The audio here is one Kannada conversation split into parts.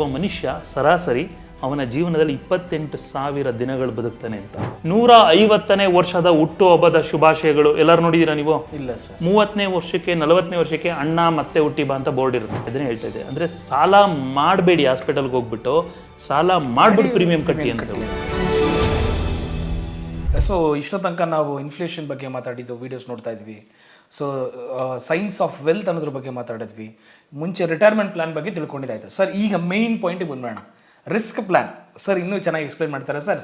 ಒಬ್ಬ ಮನುಷ್ಯ ಸರಾಸರಿ ಅವನ ಜೀವನದಲ್ಲಿ 28,000 ದಿನಗಳು ಬದುಕ್ತಾನೆ ಅಂತ. 150ನೇ ವರ್ಷದ ಹುಟ್ಟುಹಬ್ಬದ ಶುಭಾಶಯಗಳು ಎಲ್ಲರೂ ನೋಡಿದೀರಾ ನೀವು? ಇಲ್ಲ ಸರ್. 30ನೇ ವರ್ಷಕ್ಕೆ 40ನೇ ವರ್ಷಕ್ಕೆ ಅಣ್ಣ ಮತ್ತೆ ಹುಟ್ಟಿ ಬಾ ಅಂತ ಬೋರ್ಡ್ ಇರುತ್ತೆ. ಅದನ್ನೇ ಹೇಳ್ತಾ ಇದೆ. ಅಂದ್ರೆ ಸಾಲ ಮಾಡಬೇಡಿ, ಹಾಸ್ಪಿಟಲ್ಗೆ ಹೋಗ್ಬಿಟ್ಟು ಸಾಲ ಮಾಡ್ಬಿಟ್ಟು ಪ್ರೀಮಿಯಂ ಕಟ್ಟಿ ಅಂತ ಹೇಳಿ. ಸೊ ಇಷ್ಟೋ ತನಕ ನಾವು ಇನ್ಫ್ಲೇಷನ್ ಬಗ್ಗೆ ಮಾತಾಡಿದ್ದು ವೀಡಿಯೋಸ್ ನೋಡ್ತಾ ಇದ್ವಿ. ಸೊ ಸೈನ್ಸ್ ಆಫ್ ವೆಲ್ತ್ ಅನ್ನೋದ್ರ ಬಗ್ಗೆ ಮಾತಾಡಿದ್ವಿ. ಮುಂಚೆ ರಿಟೈರ್ಮೆಂಟ್ ಪ್ಲಾನ್ ಬಗ್ಗೆ ತಿಳ್ಕೊಂಡಿದ್ದಾಯ್ತು ಸರ್. ಈಗ ಮೇನ್ ಪಾಯಿಂಟಿಗೆ ಬಂದ್ಬೇಡ, ರಿಸ್ಕ್ ಪ್ಲಾನ್. ಸರ್ ಇನ್ನೂ ಚೆನ್ನಾಗಿ ಎಕ್ಸ್ಪ್ಲೈನ್ ಮಾಡ್ತಾರೆ ಸರ್.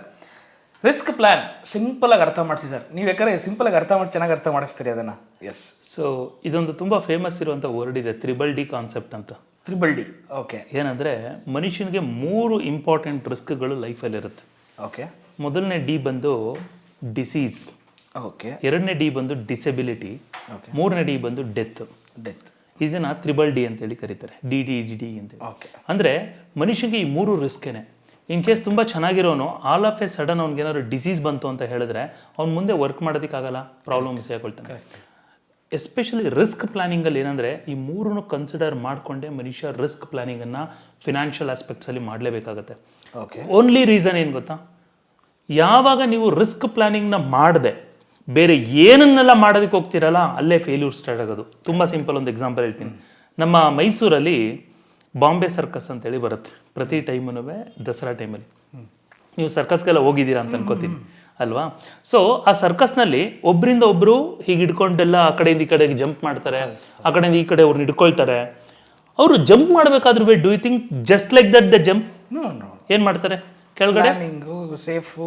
ರಿಸ್ಕ್ ಪ್ಲಾನ್ ಸಿಂಪಲಾಗಿ ಅರ್ಥ ಮಾಡಿಸಿ ಸರ್. ನೀವು ಯಾಕಂದರೆ ಸಿಂಪಲಾಗಿ ಅರ್ಥ ಮಾಡಿ ಚೆನ್ನಾಗಿ ಅರ್ಥ ಮಾಡಿಸ್ತೀರಿ ಅದನ್ನು. ಎಸ್. ಸೊ ಇದೊಂದು ತುಂಬ ಫೇಮಸ್ ಇರುವಂಥ ವರ್ಡ್ ಇದೆ, ತ್ರಿಬಲ್ ಡಿ ಕಾನ್ಸೆಪ್ಟ್ ಅಂತ. Triple D, okay. ಏನಂದರೆ ಮನುಷ್ಯನಿಗೆ 3 ಇಂಪಾರ್ಟೆಂಟ್ ರಿಸ್ಕ್ಗಳು ಲೈಫಲ್ಲಿ ಇರುತ್ತೆ. ಓಕೆ. ಮೊದಲನೇ ಡಿ ಬಂದು ಡಿಸೀಸ್, ಓಕೆ. ಎರಡನೇ ಡಿ ಬಂದು ಡಿಸೆಬಿಲಿಟಿ, ಓಕೆ. ಮೂರನೇ ಡಿ ಬಂದು ಡೆತ್. ಇದನ್ನ ತ್ರಿಬಲ್ ಡಿ ಅಂತೇಳಿ ಕರೀತಾರೆ, ಡಿ ಅಂತೇಳಿ. ಓಕೆ. ಅಂದರೆ ಮನುಷ್ಯನಿಗೆ ಈ 3 ರಿಸ್ಕೇನೆ. ಇನ್ ಕೇಸ್ ತುಂಬ ಚೆನ್ನಾಗಿರೋನು ಆಲ್ ಆಫ್ ಎ ಸಡನ್ ಅವ್ನಿಗೇನಾದ್ರು ಡಿಸೀಸ್ ಬಂತು ಅಂತ ಹೇಳಿದ್ರೆ ಅವ್ನು ಮುಂದೆ ವರ್ಕ್ ಮಾಡೋದಕ್ಕಾಗಲ್ಲ, ಪ್ರಾಬ್ಲಮ್ಸ್ ಹಾಕೊಳ್ತಾನೆ. ಎಸ್ಪೆಷಲಿ ರಿಸ್ಕ್ ಪ್ಲಾನಿಂಗಲ್ಲಿ ಏನಂದರೆ ಈ 3 ಕನ್ಸಿಡರ್ ಮಾಡಿಕೊಂಡೇ ಮನುಷ್ಯ ರಿಸ್ಕ್ ಪ್ಲಾನಿಂಗನ್ನು ಫಿನಾನ್ಷಿಯಲ್ ಆಸ್ಪೆಕ್ಟ್ಸಲ್ಲಿ ಮಾಡಲೇಬೇಕಾಗತ್ತೆ. ಓಕೆ. ಓನ್ಲಿ ರೀಸನ್ ಏನು ಗೊತ್ತಾ? ಯಾವಾಗ ನೀವು ರಿಸ್ಕ್ ಪ್ಲಾನಿಂಗ್ನ ಮಾಡದೆ ಬೇರೆ ಏನನ್ನೆಲ್ಲ ಮಾಡೋದಕ್ಕೆ ಹೋಗ್ತಿರಲ್ಲ, ಅಲ್ಲೇ ಫೇಲ್ಯೂರ್ ಸ್ಟಾರ್ಟ್ ಆಗೋದು. ತುಂಬ ಸಿಂಪಲ್ ಒಂದು ಎಕ್ಸಾಂಪಲ್ ಹೇಳ್ತೀನಿ. ನಮ್ಮ ಮೈಸೂರಲ್ಲಿ ಬಾಂಬೆ ಸರ್ಕಸ್ ಅಂತೇಳಿ ಬರುತ್ತೆ ಪ್ರತಿ ಟೈಮೂ ದಸರಾ ಟೈಮಲ್ಲಿ. ನೀವು ಸರ್ಕಸ್ಗೆಲ್ಲ ಹೋಗಿದ್ದೀರಾ ಅಂತ ಅನ್ಕೋತೀನಿ ಅಲ್ವಾ? ಸೊ ಆ ಸರ್ಕಸ್ನಲ್ಲಿ ಒಬ್ಬರಿಂದ ಒಬ್ಬರು ಹೀಗೆ ಹಿಡ್ಕೊಂಡೆಲ್ಲ ಆ ಕಡೆಯಿಂದ ಈ ಕಡೆಗೆ ಜಂಪ್ ಮಾಡ್ತಾರೆ, ಆ ಕಡೆಯಿಂದ ಈ ಕಡೆ ಅವ್ರನ್ನ ಹಿಡ್ಕೊಳ್ತಾರೆ. ಅವರು ಜಂಪ್ ಮಾಡಬೇಕಾದ್ರೂ do you think just like that the jump? ಏನು ಮಾಡ್ತಾರೆ? ಕೆಳಗಡೆ ಸೇಫು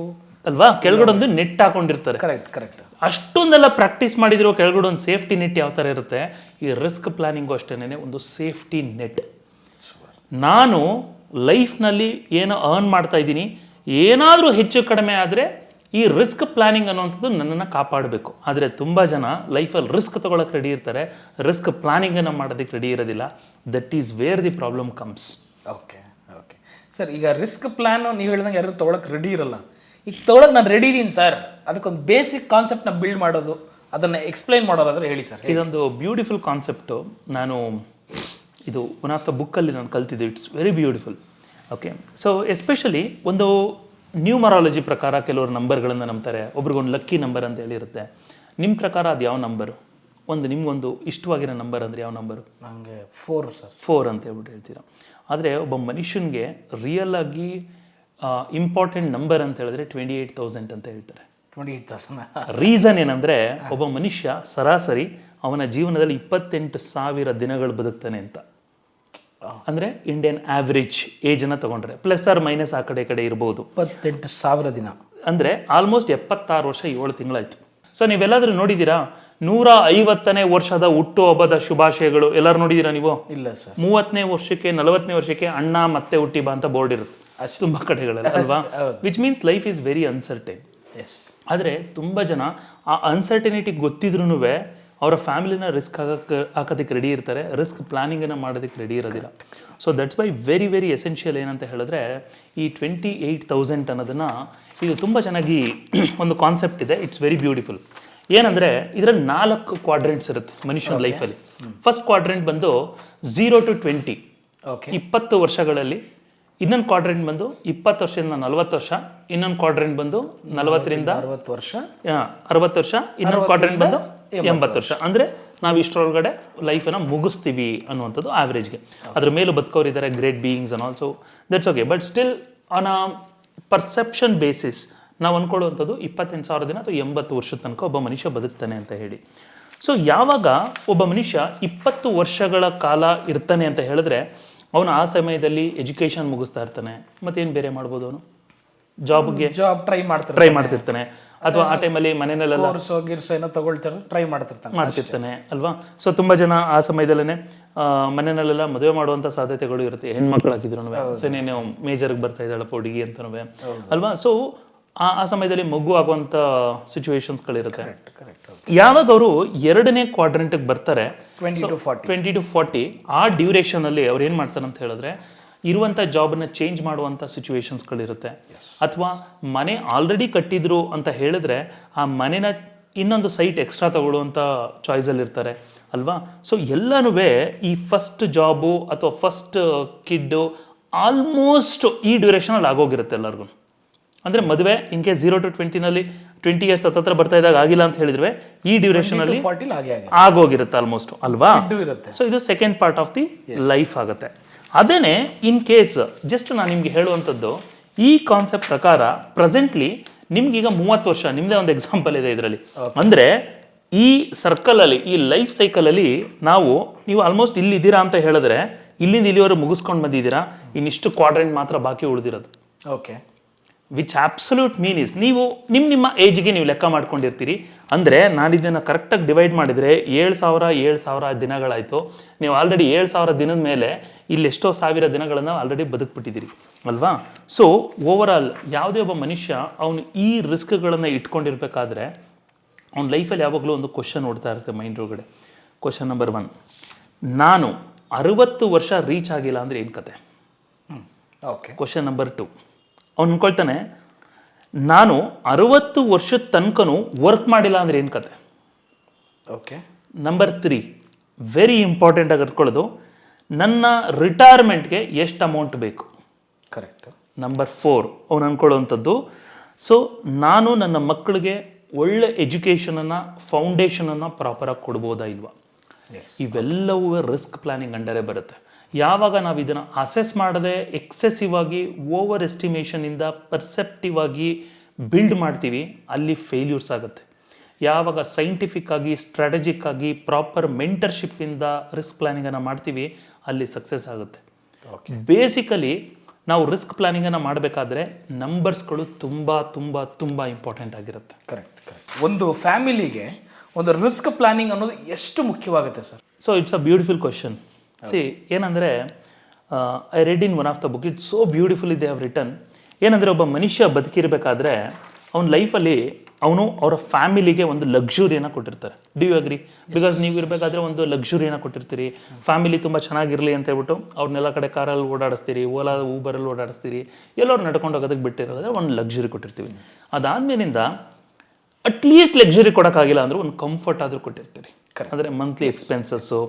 ಅಲ್ವಾ, ಕೆಳಗಡೆ ಒಂದು ನೆಟ್ ಹಾಕೊಂಡಿರ್ತಾರೆ. ಕರೆಕ್ಟ್. ಅಷ್ಟೊಂದೆಲ್ಲ ಪ್ರಾಕ್ಟೀಸ್ ಮಾಡಿದ್ರು ಕೆಳಗಡೆ ಒಂದು ಸೇಫ್ಟಿ ನೆಟ್ ಯಾವ ಥರ ಇರುತ್ತೆ, ಈ ರಿಸ್ಕ್ ಪ್ಲಾನಿಂಗು ಅಷ್ಟೇನೆ ಒಂದು ಸೇಫ್ಟಿ ನೆಟ್. ನಾನು ಲೈಫ್ನಲ್ಲಿ ಏನೋ ಅರ್ನ್ ಮಾಡ್ತಾ ಇದ್ದೀನಿ, ಏನಾದರೂ ಹೆಚ್ಚು ಕಡಿಮೆ ಆದರೆ ಈ ರಿಸ್ಕ್ ಪ್ಲಾನಿಂಗ್ ಅನ್ನುವಂಥದ್ದು ನನ್ನನ್ನು ಕಾಪಾಡಬೇಕು. ಆದರೆ ತುಂಬ ಜನ ಲೈಫಲ್ಲಿ ರಿಸ್ಕ್ ತೊಗೊಳಕ್ಕೆ ರೆಡಿ ಇರ್ತಾರೆ, ರಿಸ್ಕ್ ಪ್ಲಾನಿಂಗನ್ನು ಮಾಡೋದಕ್ಕೆ ರೆಡಿ ಇರೋದಿಲ್ಲ. That is where the problem comes. Okay sir. ಈಗ ರಿಸ್ಕ್ ಪ್ಲಾನ್ ನೀವು ಹೇಳಿದಂಗೆ ಯಾರು ತೊಗೊಳಕ್ಕೆ ರೆಡಿ ಇರಲ್ಲ. ಈಗ ತೊಗೊಳಕ್ಕೆ ನಾನು ರೆಡಿ ಇದ್ದೀನಿ ಸರ್, ಅದಕ್ಕೊಂದು ಬೇಸಿಕ್ ಕಾನ್ಸೆಪ್ಟ್ನ ಬಿಲ್ಡ್ ಮಾಡೋದು, ಅದನ್ನು ಎಕ್ಸ್ಪ್ಲೈನ್ ಮಾಡೋದಾದ್ರೆ ಹೇಳಿ ಸರ್. ಇದೊಂದು ಬ್ಯೂಟಿಫುಲ್ ಕಾನ್ಸೆಪ್ಟು. ನಾನು ಇದು ಒನ್ ಆಫ್ ದ ಬುಕ್ಕಲ್ಲಿ ನಾನು ಕಲ್ತಿದ್ದೆ. It's very beautiful. Okay. So especially ಒಂದು ನ್ಯೂಮರಾಲಜಿ ಪ್ರಕಾರ ಕೆಲವರು ನಂಬರ್ಗಳನ್ನು ನಂಬ್ತಾರೆ. ಒಬ್ರಿಗೊಂದು ಲಕ್ಕಿ ನಂಬರ್ ಅಂತ ಹೇಳಿರುತ್ತೆ. ನಿಮ್ಮ ಪ್ರಕಾರ ಅದು ಯಾವ ನಂಬರು? ನಿಮ್ಗೊಂದು ಇಷ್ಟವಾಗಿರೋ ನಂಬರ್ ಅಂದರೆ ಯಾವ ನಂಬರು? ನನಗೆ 4 ಸರ್. 4 ಅಂತ ಹೇಳ್ಬಿಟ್ಟು ಹೇಳ್ತೀರಾ. ಆದರೆ ಒಬ್ಬ ಮನುಷ್ಯನಿಗೆ ರಿಯಲ್ ಆಗಿ ಇಂಪಾರ್ಟೆಂಟ್ ನಂಬರ್ ಅಂತ ಹೇಳಿದ್ರೆ 28,000 ಅಂತ ಹೇಳ್ತಾರೆ. 28,000. ರೀಸನ್ ಏನಂದರೆ ಒಬ್ಬ ಮನುಷ್ಯ ಸರಾಸರಿ ಅವನ ಜೀವನದಲ್ಲಿ 28,000 ದಿನಗಳು ಬದುಕ್ತಾನೆ ಅಂತ. ಅಂದರೆ ಇಂಡಿಯನ್ ಆವ್ರೇಜ್ ಏಜನ್ನು ತಗೊಂಡ್ರೆ ಪ್ಲಸ್ ಆರ್ ಮೈನಸ್ ಆ ಕಡೆ ಇರ್ಬೋದು. 28,000 ದಿನ ಅಂದರೆ ಆಲ್ಮೋಸ್ಟ್ 76 ವರ್ಷ 7 ತಿಂಗಳಾಯ್ತು. ಸೊ ನೀವೆಲ್ಲಾದ್ರೂ ನೋಡಿದ್ದೀರಾ 150ನೇ ವರ್ಷದ ಹುಟ್ಟುಹಬ್ಬದ ಶುಭಾಶಯಗಳು ಎಲ್ಲರೂ ನೋಡಿದ್ದೀರಾ ನೀವು? ಇಲ್ಲ ಸರ್. 30ನೇ ವರ್ಷಕ್ಕೆ 40ನೇ ವರ್ಷಕ್ಕೆ ಅಣ್ಣ ಮತ್ತೆ ಹುಟ್ಟಿ ಬಾ ಅಂತ ಬೋರ್ಡ್ ಇರುತ್ತೆ ತುಂಬ ಕಡೆಗಳಲ್ಲಿ ಅಲ್ವಾ? Which means life is very uncertain. ಆದರೆ ತುಂಬ ಜನ ಆ ಅನ್ಸರ್ಟನಿಟಿ ಗೊತ್ತಿದ್ರೂ ಅವರ ಫ್ಯಾಮಿಲಿನ ರಿಸ್ಕ್ ಹಾಕೋದಕ್ಕೆ ರೆಡಿ ಇರ್ತಾರೆ, ರಿಸ್ಕ್ ಪ್ಲಾನಿಂಗನ್ನು ಮಾಡೋದಕ್ಕೆ ರೆಡಿ ಇರೋದಿಲ್ಲ. So that's Y very very essential ಏನಂತ ಹೇಳಿದ್ರೆ ಈ 28,000 ಅನ್ನೋದನ್ನು ಇದು ತುಂಬ ಚೆನ್ನಾಗಿ ಒಂದು ಕಾನ್ಸೆಪ್ಟ್ ಇದೆ. It's very beautiful. ಏನಂದರೆ ಇದರಲ್ಲಿ 4 ಕ್ವಾಡ್ರೆಂಟ್ಸ್ ಇರುತ್ತೆ ಮನುಷ್ಯನ ಲೈಫಲ್ಲಿ. ಫಸ್ಟ್ ಕ್ವಾಡ್ರೆಂಟ್ ಬಂದು 0 to 20, 20 ವರ್ಷಗಳಲ್ಲಿ. ಇನ್ನೊಂದು ಕ್ವಾಡ್ರೆಂಟ್ ಬಂದು 20 ವರ್ಷದಿಂದ 40 ವರ್ಷ. ಇನ್ನೊಂದು ಕ್ವಾಡ್ರೆಂಟ್ ಬಂದು 40ರಿಂದ 60 ವರ್ಷ. 60 ವರ್ಷ. ಇನ್ನೊಂದು ಕ್ವಾಡ್ರೆಂಟ್ ಬಂದು 80 ವರ್ಷ. ಅಂದರೆ ನಾವು ಇಷ್ಟರೊಳಗಡೆ ಲೈಫನ್ನು ಮುಗಿಸ್ತೀವಿ ಅನ್ನುವಂಥದ್ದು ಆವ್ರೇಜ್ಗೆ. ಅದ್ರ ಮೇಲೂ ಬದುಕೋರಿದ್ದಾರೆ, great beings and also that's okay. But still on a perception basis ನಾವು ಅಂದ್ಕೊಳ್ಳುವಂಥದ್ದು 28,000 ದಿನ ಅಥವಾ 80 ವರ್ಷದ ತನಕ ಒಬ್ಬ ಮನುಷ್ಯ ಬದುಕ್ತಾನೆ ಅಂತ ಹೇಳಿ. ಸೊ ಯಾವಾಗ ಒಬ್ಬ ಮನುಷ್ಯ 20 ವರ್ಷಗಳ ಕಾಲ ಇರ್ತಾನೆ ಅಂತ ಹೇಳಿದ್ರೆ ಅವನು ಆ ಸಮಯದಲ್ಲಿ ಎಜುಕೇಷನ್ ಮುಗಿಸ್ತಾ ಇರ್ತಾನೆ. ಮತ್ತೇನು ಬೇರೆ ಮಾಡ್ಬೋದು? ಅವನು ಜಾಬ್ ಟ್ರೈ ಮಾಡ್ತಿರ್ತಾನೆ, ಅಥವಾ ಆ ಟೈಮಲ್ಲಿ ಮನೆಯಲ್ಲೆಲ್ಲ ಟ್ರೈ ಮಾಡ್ತಿರ್ತಾನೆ ಅಲ್ವಾ? ಸೊ ತುಂಬ ಜನ ಆ ಸಮಯದಲ್ಲೇ ಮನೆಯಲ್ಲೆಲ್ಲ ಮದುವೆ ಮಾಡುವಂಥ ಸಾಧ್ಯತೆಗಳು ಇರುತ್ತೆ, ಹೆಣ್ಮಕ್ಳಾಗಿದ್ರು. ಸೊ ನೀನು ಮೇಜರ್ಗೆ ಬರ್ತಾ ಇದ್ದಾಳಪ್ಪ ಹುಡುಗಿ ಅಂತನೂ ಅಲ್ವಾ? ಸೊ ಆ ಸಮಯದಲ್ಲಿ ಮಗು ಆಗುವಂಥ ಸಿಚುವೇಶನ್ಸ್ಗಳಿರುತ್ತೆ. ಯಾವಾಗ ಅವರು 2ನೇ ಕ್ವಾಡ್ರೆಂಟ್ಗೆ ಬರ್ತಾರೆ 20 to 40, ಆ ಡ್ಯೂರೇಷನಲ್ಲಿ ಅವ್ರು ಏನು ಮಾಡ್ತಾರೆ ಅಂತ ಹೇಳಿದ್ರೆ ಇರುವಂಥ ಜಾಬನ್ನು ಚೇಂಜ್ ಮಾಡುವಂಥ ಸಿಚುವೇಶನ್ಸ್ಗಳಿರುತ್ತೆ. ಅಥವಾ ಮನೆ ಆಲ್ರೆಡಿ ಕಟ್ಟಿದ್ರು ಅಂತ ಹೇಳಿದ್ರೆ ಆ ಮನೆನ ಇನ್ನೊಂದು ಸೈಟ್ ಎಕ್ಸ್ಟ್ರಾ ತಗೊಳ್ಳುವಂಥ ಚಾಯ್ಸಲ್ಲಿ ಇರ್ತಾರೆ ಅಲ್ವಾ? ಸೊ ಎಲ್ಲನೂ ಈ ಫಸ್ಟ್ ಜಾಬು ಅಥವಾ ಫಸ್ಟ್ ಕಿಡ್ಡು ಆಲ್ಮೋಸ್ಟ್ ಈ ಡ್ಯೂರೇಷನಲ್ಲಿ ಆಗೋಗಿರುತ್ತೆ ಎಲ್ಲರಿಗೂ. ಅಂದರೆ ಮದುವೆ ಇನ್ ಕೇಸ್ 0 to 20ನಲ್ಲಿ 20 ಇಯರ್ಸ್ ಹತ್ರ ಬರ್ತಾ ಇದ್ದಾಗ ಆಗಿಲ್ಲ ಅಂತ ಹೇಳಿದ್ರೆ ಈ ಡ್ಯೂರೇಷನಲ್ಲಿ 40 ಹಾಗೆ ಆಗೋಗಿರುತ್ತೆ ಆಲ್ಮೋಸ್ಟ್ ಅಲ್ವಾ. ಇರುತ್ತೆ. ಸೊ ಇದು second part of the life ಆಗುತ್ತೆ. ಅದೇನೆ ಇನ್ ಕೇಸ್ ಜಸ್ಟ್ ನಾನು ನಿಮ್ಗೆ ಹೇಳುವಂಥದ್ದು ಈ ಕಾನ್ಸೆಪ್ಟ್ ಪ್ರಕಾರ ಪ್ರೆಸೆಂಟ್ಲಿ ನಿಮ್ಗೀಗ 30 ವರ್ಷ, ನಿಮ್ದೇ ಒಂದು ಎಕ್ಸಾಂಪಲ್ ಇದೆ ಇದರಲ್ಲಿ. ಅಂದರೆ ಈ ಸರ್ಕಲಲ್ಲಿ, ಈ ಲೈಫ್ ಸೈಕಲಲ್ಲಿ ನೀವು ಆಲ್ಮೋಸ್ಟ್ ಇಲ್ಲಿದ್ದೀರಾ ಅಂತ ಹೇಳಿದ್ರೆ ಇಲ್ಲಿಂದ ಇಲ್ಲಿವರೆಗೆ ಮುಗಿಸ್ಕೊಂಡು ಬಂದಿದ್ದೀರಾ, ಇನ್ನಿಷ್ಟು ಕ್ವಾಡ್ರೆಂಟ್ ಮಾತ್ರ ಬಾಕಿ ಉಳಿದಿರೋದು. Okay. Which absolute mean is ನೀವು ನಿಮ್ಮ ಏಜ್ಗೆ ನೀವು ಲೆಕ್ಕ ಮಾಡ್ಕೊಂಡಿರ್ತೀರಿ. ಅಂದರೆ ನಾನು ಇದನ್ನು ಕರೆಕ್ಟಾಗಿ ಡಿವೈಡ್ ಮಾಡಿದರೆ 7,000 ದಿನಗಳಾಯಿತು. ನೀವು ಆಲ್ರೆಡಿ 7,000 ದಿನದ ಮೇಲೆ ಇಲ್ಲೆಷ್ಟೋ ಸಾವಿರ ದಿನಗಳನ್ನು ಆಲ್ರೆಡಿ ಬದುಕ್ಬಿಟ್ಟಿದ್ದೀರಿ ಅಲ್ವಾ. ಸೊ ಓವರ್ ಆಲ್ ಯಾವುದೇ ಒಬ್ಬ ಮನುಷ್ಯ ಅವನು ಈ ರಿಸ್ಕ್ಗಳನ್ನು ಇಟ್ಕೊಂಡಿರ್ಬೇಕಾದ್ರೆ ಅವ್ನ ಲೈಫಲ್ಲಿ ಯಾವಾಗಲೂ ಒಂದು ಕ್ವಶನ್ ಓಡ್ತಾ ಇರುತ್ತೆ ಮೈಂಡ್ ಒಳಗಡೆ. ಕ್ವಶನ್ ನಂಬರ್ 1, ನಾನು 60 ವರ್ಷ ರೀಚ್ ಆಗಿಲ್ಲ ಅಂದರೆ ಏನು ಕತೆ? ಓಕೆ. ಕ್ವಶನ್ ನಂಬರ್ 2, ಅವ್ನು ಅನ್ಕೊಳ್ತಾನೆ ನಾನು 60 ವರ್ಷದ ತನಕನೂ ವರ್ಕ್ ಮಾಡಿಲ್ಲ ಅಂದರೆ ಏನು ಕತೆ? ಓಕೆ. ನಂಬರ್ 3, ವೆರಿ ಇಂಪಾರ್ಟೆಂಟ್ ಆಗಿ ಇಟ್ಕೊಳ್ಳೋದು, ನನ್ನ ರಿಟೈರ್ಮೆಂಟ್ಗೆ ಎಷ್ಟು ಅಮೌಂಟ್ ಬೇಕು? ಕರೆಕ್ಟ್. ನಂಬರ್ 4, ಅವ್ನು ಅನ್ಕೊಳ್ಳೋವಂಥದ್ದು, ಸೊ ನಾನು ನನ್ನ ಮಕ್ಕಳಿಗೆ ಒಳ್ಳೆ ಎಜುಕೇಷನನ್ನು, ಫೌಂಡೇಶನನ್ನು ಪ್ರಾಪರಾಗಿ ಕೊಡ್ಬೋದಾ ಇಲ್ವಾ? ಇವೆಲ್ಲವೂ ರಿಸ್ಕ್ ಪ್ಲಾನಿಂಗ್ ಅಂಡರೇ ಬರುತ್ತೆ. ಯಾವಾಗ ನಾವು ಇದನ್ನು ಅಸೆಸ್ ಮಾಡದೆ ಎಕ್ಸೆಸಿವ್ ಆಗಿ ಓವರ್ ಎಸ್ಟಿಮೇಷನಿಂದ ಪರ್ಸೆಪ್ಟಿವ್ ಆಗಿ ಬಿಲ್ಡ್ ಮಾಡ್ತೀವಿ, ಅಲ್ಲಿ ಫೇಲ್ಯೂರ್ಸ್ ಆಗುತ್ತೆ. ಯಾವಾಗ ಸೈಂಟಿಫಿಕ್ ಆಗಿ, ಸ್ಟ್ರಾಟಜಿಕ್ ಆಗಿ, ಪ್ರಾಪರ್ ಮೆಂಟರ್ಶಿಪ್ಪಿಂದ ರಿಸ್ಕ್ ಪ್ಲಾನಿಂಗನ್ನು ಮಾಡ್ತೀವಿ, ಅಲ್ಲಿ ಸಕ್ಸಸ್ ಆಗುತ್ತೆ. ಬೇಸಿಕಲಿ ನಾವು ರಿಸ್ಕ್ ಪ್ಲಾನಿಂಗನ್ನು ಮಾಡಬೇಕಾದ್ರೆ ನಂಬರ್ಸ್ಗಳು ತುಂಬ ತುಂಬ ತುಂಬ ಇಂಪಾರ್ಟೆಂಟ್ ಆಗಿರುತ್ತೆ. ಕರೆಕ್ಟ್. ಒಂದು ಫ್ಯಾಮಿಲಿಗೆ ಒಂದು ರಿಸ್ಕ್ ಪ್ಲಾನಿಂಗ್ ಅನ್ನೋದು ಎಷ್ಟು ಮುಖ್ಯವಾಗುತ್ತೆ ಸರ್? So it's a beautiful question. See ಏನಂದರೆ I read in one of the book, it's so beautifully they have written. ಏನಂದರೆ ಒಬ್ಬ ಮನುಷ್ಯ ಬದುಕಿರಬೇಕಾದ್ರೆ ಅವನ ಲೈಫಲ್ಲಿ ಅವರ ಫ್ಯಾಮಿಲಿಗೆ ಒಂದು ಲಕ್ಸುರಿಯನ್ನು ಕೊಟ್ಟಿರ್ತಾರೆ. Do you agree? ಬಿಕಾಸ್ ನೀವು ಇರಬೇಕಾದ್ರೆ ಒಂದು ಲಕ್ಸುರಿಯನ್ನು ಕೊಟ್ಟಿರ್ತೀರಿ. ಫ್ಯಾಮಿಲಿ ತುಂಬ ಚೆನ್ನಾಗಿರಲಿ ಅಂತ ಹೇಳ್ಬಿಟ್ಟು ಅವ್ರನ್ನೆಲ್ಲ ಕಡೆ ಕಾರಲ್ಲಿ ಓಡಾಡಿಸ್ತೀರಿ, ಓಲಾ ಊಬರಲ್ಲಿ ಓಡಾಡಿಸ್ತೀರಿ, ಎಲ್ಲರೂ ನಡ್ಕೊಂಡು ಹೋಗೋದಕ್ಕೆ ಬಿಟ್ಟಿರೋದ್ರೆ ಒಂದು ಲಕ್ಸುರಿ ಕೊಟ್ಟಿರ್ತೀವಿ. ಅದಾದ್ಮೇಲಿಂದ ಅಟ್ಲೀಸ್ಟ್ ಲಕ್ಸುರಿ ಕೊಡೋಕ್ಕಾಗಿಲ್ಲ ಅಂದ್ರೆ ಒಂದು ಕಂಫರ್ಟ್ ಆದರೂ ಕೊಟ್ಟಿರ್ತೀರಿ. ಅಂದರೆ ಮಂತ್ಲಿ ಎಕ್ಸ್ಪೆನ್ಸಸ್ಸು,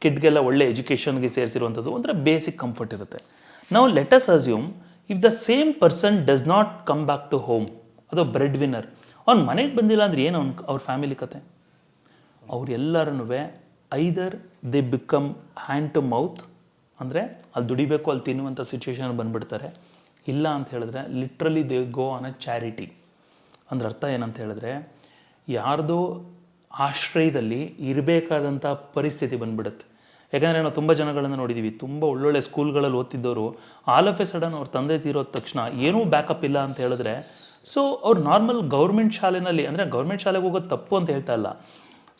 ಕಿಡ್ಗೆಲ್ಲ ಒಳ್ಳೆ ಎಜುಕೇಷನ್ಗೆ ಸೇರಿಸಿರುವಂಥದ್ದು, ಅಂದರೆ ಬೇಸಿಕ್ ಕಂಫರ್ಟ್ ಇರುತ್ತೆ. ನಾವು let us assume if the same person does not come back to home, ಅದು ಬ್ರೆಡ್ ವಿನ್ನರ್, ಅವ್ನು ಮನೆಗೆ ಬಂದಿಲ್ಲ ಅಂದರೆ ಏನು ಅವ್ರ ಫ್ಯಾಮಿಲಿ ಕತೆ? ಅವರೆಲ್ಲರೂ either they become hand to mouth, ಅಂದರೆ ಅಲ್ಲಿ ದುಡಿಬೇಕು, ಅಲ್ಲಿ ತಿನ್ನುವಂಥ ಸಿಚುವೇಶನ್ ಬಂದುಬಿಡ್ತಾರೆ. ಇಲ್ಲ ಅಂತ ಹೇಳಿದ್ರೆ literally they go on a charity. ಅಂದ್ರೆ ಅರ್ಥ ಏನಂತ ಹೇಳಿದ್ರೆ ಯಾರ್ದೋ ಆಶ್ರಯದಲ್ಲಿ ಇರಬೇಕಾದಂಥ ಪರಿಸ್ಥಿತಿ ಬಂದ್ಬಿಡುತ್ತೆ. ಯಾಕಂದರೆ ನಾವು ತುಂಬ ಜನಗಳನ್ನು ನೋಡಿದ್ದೀವಿ, ತುಂಬ ಒಳ್ಳೊಳ್ಳೆ ಸ್ಕೂಲ್ಗಳಲ್ಲಿ ಓದ್ತಿದ್ದವರು ಆಲ್ ಆಫ್ ಎ ಸಡನ್ ಅವ್ರ ತಂದೆ ತೀರೋದ ತಕ್ಷಣ ಏನೂ ಬ್ಯಾಕಪ್ ಇಲ್ಲ ಅಂತ ಹೇಳಿದ್ರೆ, ಸೊ ಅವ್ರು ನಾರ್ಮಲ್ ಗೌರ್ಮೆಂಟ್ ಶಾಲೆನಲ್ಲಿ, ಅಂದರೆ ಗೌರ್ಮೆಂಟ್ ಶಾಲೆಗೆ ಹೋಗೋದು ತಪ್ಪು ಅಂತ ಹೇಳ್ತಾ ಇಲ್ಲ.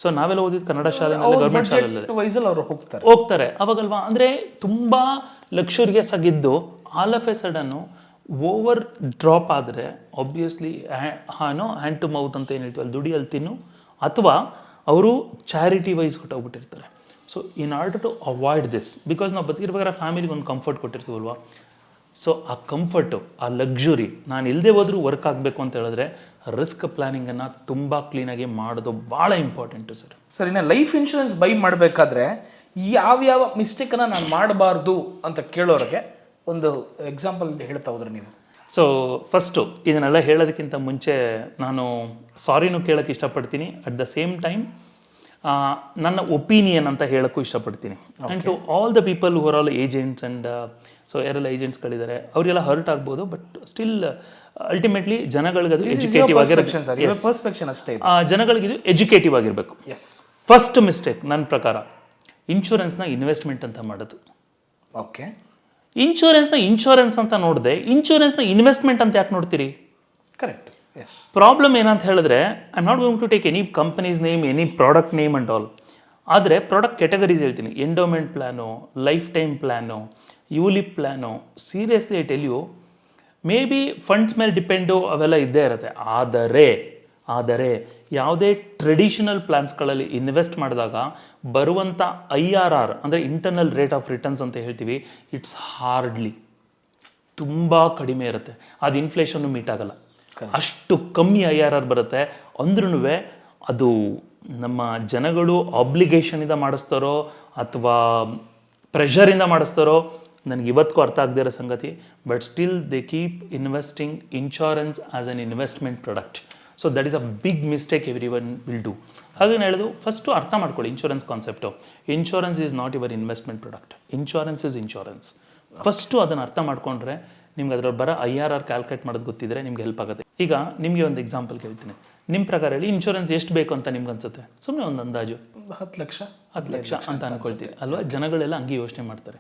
ಸೊ ನಾವೆಲ್ಲ ಓದಿದ್ದು ಕನ್ನಡ ಶಾಲೆನಲ್ಲಿ, ಗೌರ್ಮೆಂಟ್ ಶಾಲೆಯಲ್ಲಿ ಅವರು ಹೋಗ್ತಾರೆ ಅವಾಗಲ್ವಾ. ಅಂದರೆ ತುಂಬ ಲಕ್ಸುರಿಯಸ್ ಆಗಿದ್ದು all of a sudden over drop ಆದರೆ ಆಬ್ವಿಯಸ್ಲಿ ಹ್ಯಾಂಡ್ ಟು ಮೌತ್ ಅಂತ ಏನು ಹೇಳ್ತೀವಿ, ಅಲ್ಲಿ ದುಡಿ ಅಲ್ಲಿ ತಿನ್ನು, ಅಥವಾ ಅವರು ಚಾರಿಟಿ ವೈಸ್ ಕೊಟ್ಟೋಗ್ಬಿಟ್ಟಿರ್ತಾರೆ. So in order to avoid this, because ನಾವು ಬದುಕಿರ್ಬೇಕಾದ್ರೆ ಫ್ಯಾಮಿಲಿಗೆ ಒಂದು ಕಂಫರ್ಟ್ ಕೊಟ್ಟಿರ್ತೀವಲ್ವಾ, ಸೊ ಆ ಕಂಫರ್ಟು, ಆ ಲಕ್ಸುರಿ ನಾನು ಇಲ್ಲದೆ ಹೋದ್ರೂ ವರ್ಕ್ ಆಗಬೇಕು ಅಂತ ಹೇಳಿದ್ರೆ ರಿಸ್ಕ್ ಪ್ಲಾನಿಂಗನ್ನು ತುಂಬ ಕ್ಲೀನಾಗಿ ಮಾಡೋದು ಭಾಳ ಇಂಪಾರ್ಟೆಂಟು ಸರ್. ಸರ್, ಇನ್ನು ಲೈಫ್ ಇನ್ಶೂರೆನ್ಸ್ ಬೈ ಮಾಡಬೇಕಾದ್ರೆ ಯಾವ್ಯಾವ ಮಿಸ್ಟೇಕನ್ನು ನಾನು ಮಾಡಬಾರ್ದು ಅಂತ ಕೇಳೋರಿಗೆ ಒಂದು ಎಕ್ಸಾಂಪಲ್ ಹೇಳ್ತಾ ಹೋದ್ರೆ ನೀವು? ಸೊ ಫಸ್ಟು ಇದನ್ನೆಲ್ಲ ಹೇಳೋದಕ್ಕಿಂತ ಮುಂಚೆ ನಾನು ಸಾರಿನೂ ಕೇಳೋಕ್ಕೆ ಇಷ್ಟಪಡ್ತೀನಿ. ಅಟ್ ದ ಸೇಮ್ ಟೈಮ್ ನನ್ನ ಒಪಿನಿಯನ್ ಅಂತ ಹೇಳೋಕ್ಕೂ ಇಷ್ಟಪಡ್ತೀನಿ. And to all the people who are all agents and so ಯಾರೆಲ್ಲ ಏಜೆಂಟ್ಸ್ಗಳಿದ್ದಾರೆ ಅವರಿಗೆಲ್ಲ ಹರ್ಟ್ ಆಗ್ಬೋದು, ಬಟ್ ಸ್ಟಿಲ್ ಅಲ್ಟಿಮೇಟ್ಲಿ ಜನಗಳಿಗೆ ಅದು ಎಜುಕೇಟಿವ್ ಆಗಿರಬೇಕು. ಜನಗಳಿಗೆ ಇದು ಎಜುಕೇಟಿವ್ ಆಗಿರಬೇಕು. ಫಸ್ಟ್ ಮಿಸ್ಟೇಕ್ ನನ್ನ ಪ್ರಕಾರ ಇನ್ಶೂರೆನ್ಸ್ನ ಇನ್ವೆಸ್ಟ್ಮೆಂಟ್ ಅಂತ ಮಾಡೋದು. ಓಕೆ, ಇನ್ಶೂರೆನ್ಸ್ ಅಂತ ನೋಡಿದೆ, ಇನ್ಶೂರೆನ್ಸ್ನ ಇನ್ವೆಸ್ಟ್ಮೆಂಟ್ ಅಂತ ಯಾಕೆ ನೋಡ್ತೀರಿ? ಕರೆಕ್ಟ್. ಪ್ರಾಬ್ಲಮ್ ಏನಂತ ಹೇಳಿದ್ರೆ, I am not going to take any companies name, any product name and all. ಆದರೆ ಪ್ರಾಡಕ್ಟ್ ಕ್ಯಾಟಗರೀಸ್ ಹೇಳ್ತೀನಿ. Endowment plan, life time plan, ULIP plan, seriously I tell you, maybe funds ಮೇಲೆ ಡಿಪೆಂಡು ಅವೆಲ್ಲ ಇದ್ದೇ ಇರುತ್ತೆ. ಆದರೆ ಯಾವುದೇ ಟ್ರೆಡಿಷನಲ್ ಪ್ಲ್ಯಾನ್ಸ್ಗಳಲ್ಲಿ ಇನ್ವೆಸ್ಟ್ ಮಾಡಿದಾಗ ಬರುವಂಥ IRR ಅಂದರೆ ಇಂಟರ್ನಲ್ ರೇಟ್ ಆಫ್ ರಿಟರ್ನ್ಸ್ ಅಂತ ಹೇಳ್ತೀವಿ, ಇಟ್ಸ್ ಹಾರ್ಡ್ಲಿ ತುಂಬ ಕಡಿಮೆ ಇರುತ್ತೆ. ಅದು ಇನ್ಫ್ಲೇಷನ್ನು ಮೀಟ್ ಆಗಲ್ಲ, ಅಷ್ಟು ಕಮ್ಮಿ IRR ಬರುತ್ತೆ. ಅಂದ್ರೂ ಅದು ನಮ್ಮ ಜನಗಳು ಆಬ್ಲಿಗೇಷನಿಂದ ಮಾಡಿಸ್ತಾರೋ ಅಥವಾ ಪ್ರೆಷರಿಂದ ಮಾಡಿಸ್ತಾರೋ ನನಗೆ ಇವತ್ತಿಗೂ ಅರ್ಥ ಆಗದೇ ಇರೋ ಸಂಗತಿ, but still they keep investing insurance as an investment product. So that is a big mistake every one will do. ಹಾಗೇನು ಹೇಳೋದು, ಫಸ್ಟು ಅರ್ಥ ಮಾಡ್ಕೊಳ್ಳಿ insurance concept. Insurance is not your investment product, insurance is insurance. First ಅದನ್ನು ಅರ್ಥ ಮಾಡ್ಕೊಂಡ್ರೆ ನಿಮ್ಗೆ ಅದರ ಬರೋ IRR ಕ್ಯಾಲ್ಕುಲೇಟ್ ಮಾಡೋದು ಗೊತ್ತಿದ್ರೆ ನಿಮ್ಗೆ ಹೆಲ್ಪ್ ಆಗುತ್ತೆ. ಈಗ ನಿಮಗೆ ಒಂದು ಎಕ್ಸಾಂಪಲ್ ಕೇಳ್ತೀನಿ. ನಿಮ್ಮ ಪ್ರಕಾರ ಹೇಳಿ, ಇನ್ಶೂರೆನ್ಸ್ ಎಷ್ಟು ಬೇಕು ಅಂತ ನಿಮ್ಗೆ ಅನ್ಸುತ್ತೆ? ಸುಮ್ಮನೆ ಒಂದು ಅಂದಾಜು 10 ಲಕ್ಷ ಅಂತ ಅನ್ಕೊಳ್ತೀವಿ ಅಲ್ವಾ? ಜನಗಳೆಲ್ಲ ಹಂಗೆ ಯೋಚನೆ ಮಾಡ್ತಾರೆ.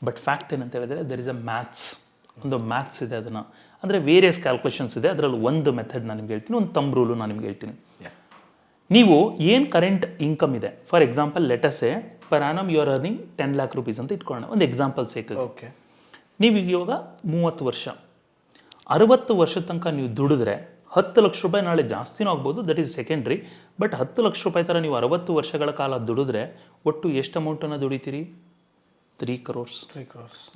ಬಟ್ ಫ್ಯಾಕ್ಟ್ ಏನಂತ ಹೇಳಿದ್ರೆ, ದರ್ ಇಸ್ ಅ ಒಂದು ಮ್ಯಾಥ್ಸ್ ಇದೆ. ಅದನ್ನು ಅಂದರೆ ವೇರಿಯಸ್ ಕ್ಯಾಲ್ಕುಲೇಷನ್ಸ್ ಇದೆ. ಅದರಲ್ಲಿ ಒಂದು ಮೆಥಡ್ ನಾನು ನಿಮ್ಗೆ ಹೇಳ್ತೀನಿ, ಒಂದು ತಂಬ್ ರೂಲು ನಾನು ನಿಮ್ಗೆ ಹೇಳ್ತೀನಿ. ನೀವು ಏನು ಕರೆಂಟ್ ಇನ್ಕಮ್ ಇದೆ, for example let's say per annum you are earning 10 lakh rupees ಅಂತ ಇಟ್ಕೊಳ್ಳೋಣ, ಒಂದು ಎಕ್ಸಾಂಪಲ್ ಸೇಕ. ಓಕೆ, ನೀವು ಇವಾಗ 30 ವರ್ಷ, 60 ವರ್ಷದ ತನಕ ನೀವು ದುಡಿದ್ರೆ 10 ಲಕ್ಷ ರೂಪಾಯಿ, ನಾಳೆ ಜಾಸ್ತಿನೂ ಆಗ್ಬೋದು, that is secondary. But 10 lakh ರೂಪಾಯಿ ಥರ ನೀವು 60 ವರ್ಷಗಳ ಕಾಲ ದುಡಿದ್ರೆ ಒಟ್ಟು ಎಷ್ಟು ಅಮೌಂಟನ್ನು ದುಡಿತೀರಿ? 3 crores.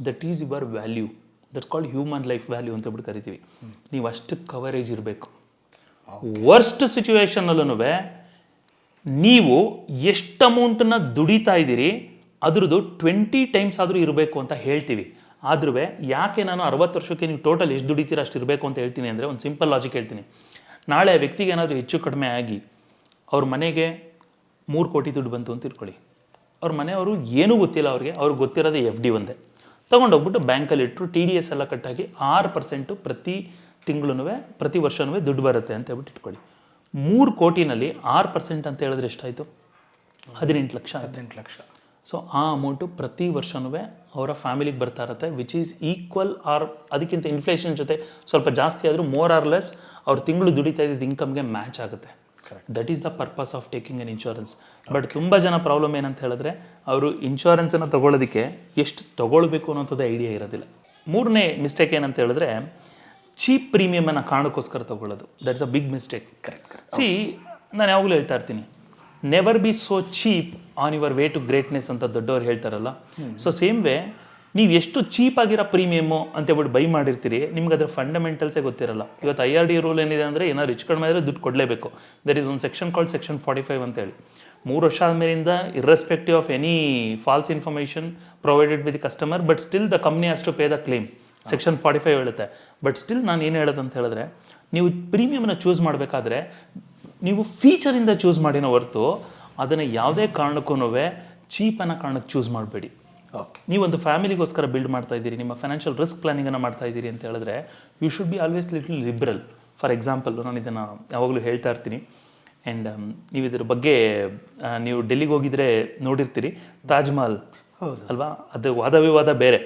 That is your value. That's called human life value ಅಂತ ಹೇಳ್ಬಿಟ್ಟು ಕರಿತೀವಿ. ನೀವು ಅಷ್ಟು ಕವರೇಜ್ ಇರಬೇಕು. ವರ್ಸ್ಟ್ ಸಿಚುವೇಶನಲ್ಲೂ ನೀವು ಎಷ್ಟು ಅಮೌಂಟನ್ನು ದುಡಿತಾ ಇದ್ದೀರಿ ಅದ್ರದ್ದು 20 times ಆದರೂ ಇರಬೇಕು ಅಂತ ಹೇಳ್ತೀವಿ. ಆದ್ರೂ ಯಾಕೆ ನಾನು 60 ವರ್ಷಕ್ಕೆ ನೀವು ಟೋಟಲ್ ಎಷ್ಟು ದುಡಿತೀರ ಅಷ್ಟು ಇರಬೇಕು ಅಂತ ಹೇಳ್ತೀನಿ ಅಂದರೆ, ಒಂದು ಸಿಂಪಲ್ ಲಾಜಿಕ್ ಹೇಳ್ತೀನಿ. ನಾಳೆ ಆ ವ್ಯಕ್ತಿಗೆ ಏನಾದರೂ ಹೆಚ್ಚು ಕಡಿಮೆ ಆಗಿ ಅವ್ರ ಮನೆಗೆ 3 ಕೋಟಿ ದುಡ್ಡು ಬಂತು ಅಂತ ಇಟ್ಕೊಳ್ಳಿ. ಅವ್ರ ಮನೆಯವರು ಏನೂ ಗೊತ್ತಿಲ್ಲ, ಅವ್ರಿಗೆ ಗೊತ್ತಿರೋದೇ FD ಒಂದೇ. ತೊಗೊಂಡೋಗ್ಬಿಟ್ಟು ಬ್ಯಾಂಕಲ್ಲಿ ಇಟ್ಟರು, TDS ಎಲ್ಲ ಕಟ್ಟಾಗಿ 6% ಪ್ರತಿ ತಿಂಗಳೂ ಪ್ರತಿ ವರ್ಷವೂ ದುಡ್ಡು ಬರುತ್ತೆ ಅಂತ ಹೇಳ್ಬಿಟ್ಟು ಇಟ್ಕೊಳ್ಳಿ. 3 ಕೋಟಿನಲ್ಲಿ 6% ಅಂತ ಹೇಳಿದ್ರೆ ಎಷ್ಟಾಯಿತು? 18 ಲಕ್ಷ. 18 ಲಕ್ಷ. ಸೊ ಆ ಅಮೌಂಟು ಪ್ರತಿ ವರ್ಷವೂ ಅವರ ಫ್ಯಾಮಿಲಿಗೆ ಬರ್ತಾ ಇರುತ್ತೆ, ವಿಚ್ ಈಸ್ ಈಕ್ವಲ್ ಆರ್ ಅದಕ್ಕಿಂತ ಇನ್ಫ್ಲೇಷನ್ ಜೊತೆ ಸ್ವಲ್ಪ ಜಾಸ್ತಿ ಆದರೂ ಮೋರ್ ಆರ್ ಲೆಸ್ ಅವ್ರ ತಿಂಗಳು ದುಡಿತಾ ಇದ್ದಿದ್ದು ಇನ್ಕಮ್ಗೆ ಮ್ಯಾಚ್ ಆಗುತ್ತೆ. That is the purpose of taking an insurance. But ತುಂಬ ಜನ ಪ್ರಾಬ್ಲಮ್ ಏನಂತ ಹೇಳಿದ್ರೆ, ಅವರು ಇನ್ಶೂರೆನ್ಸನ್ನು ತೊಗೊಳೋದಕ್ಕೆ ಎಷ್ಟು ತೊಗೊಳ್ಬೇಕು ಅನ್ನೋಂಥದ್ದು ಐಡಿಯಾ ಇರೋದಿಲ್ಲ. 3ನೇ ಮಿಸ್ಟೇಕ್ ಏನಂತ ಹೇಳಿದ್ರೆ, ಚೀಪ್ ಪ್ರೀಮಿಯಮನ್ನು ಕಾರಣಕ್ಕೋಸ್ಕರ ತೊಗೊಳ್ಳೋದು. That's a big mistake. See, ನಾನು ಯಾವಾಗಲೂ ಹೇಳ್ತಾ ಇರ್ತೀನಿ, never be so cheap on your way to greatness ಅಂತ ದೊಡ್ಡವ್ರು ಹೇಳ್ತಾರಲ್ಲ. ಸೊ ಸೇಮ್ ವೇ, ನೀವು ಎಷ್ಟು ಚೀಪಾಗಿರೋ ಪ್ರೀಮಿಯಮು ಅಂತೇಳ್ಬಿಟ್ಟು ಬೈ ಮಾಡಿರ್ತೀರಿ, ನಿಮ್ಗೆ ಅದರ ಫಂಡಮೆಂಟಲ್ಸೇ ಗೊತ್ತಿರಲ್ಲ. ಇವತ್ತು IRD ರೂಲ್ ಏನಿದೆ ಅಂದರೆ, ಏನಾದ್ರು ರಿಚ್ ಕಡಿಮೆ ಆದರೆ ದುಡ್ಡು ಕೊಡಲೇಬೇಕು. ದರ್ ಈಸ್ ಒಂದು ಸೆಕ್ಷನ್ ಕಾಲ್ಡ್ ಸೆಕ್ಷನ್ 45 ಅಂತೇಳಿ. 3 ವರ್ಷ ಆದಮೇಲಿಂದ irrespective of any false information provided with the customer, but still the company has to pay the claim. Section 45 ಹೇಳುತ್ತೆ. ಬಟ್ ಸ್ಟಿಲ್ ನಾನು ಏನು ಹೇಳೋದು ಅಂತ ಹೇಳಿದ್ರೆ, ನೀವು ಪ್ರೀಮಿಯಮನ್ನು ಚೂಸ್ ಮಾಡಬೇಕಾದ್ರೆ ನೀವು ಫೀಚರಿಂದ ಚೂಸ್ ಮಾಡಿನ ಹೊರತು ಅದನ್ನು ಯಾವುದೇ ಕಾರಣಕ್ಕೂ ಚೀಪನ್ನ ಕಾರಣಕ್ಕೆ ಚೂಸ್ ಮಾಡಬೇಡಿ. ನೀವೊಂದು ಫ್ಯಾಮಿಲಿಗೋಸ್ಕರ ಬಿಲ್ಡ್ ಮಾಡ್ತಾ ಇದ್ದೀರಿ, ನಿಮ್ಮ ಫೈನಾನ್ಷಿಯಲ್ ರಿಸ್ಕ್ ಪ್ಲಾನಿಂಗನ್ನು ಮಾಡ್ತಾ ಇದ್ದೀರಿ ಅಂತ ಹೇಳಿದ್ರೆ, you should be always little liberal. For example, ನಾನು ಇದನ್ನು ಯಾವಾಗಲೂ ಹೇಳ್ತಾ ಇರ್ತೀನಿ. ಆ್ಯಂಡ್ ನೀವು ಇದ್ರ ಬಗ್ಗೆ ನೀವು ಡೆಲ್ಲಿಗೆ ಹೋಗಿದ್ರೆ ನೋಡಿರ್ತೀರಿ, ತಾಜ್ ಮಹಲ್ ಅಲ್ವಾ, ಅದು ವಾದ ವಿವಾದ ಬೇರೆ.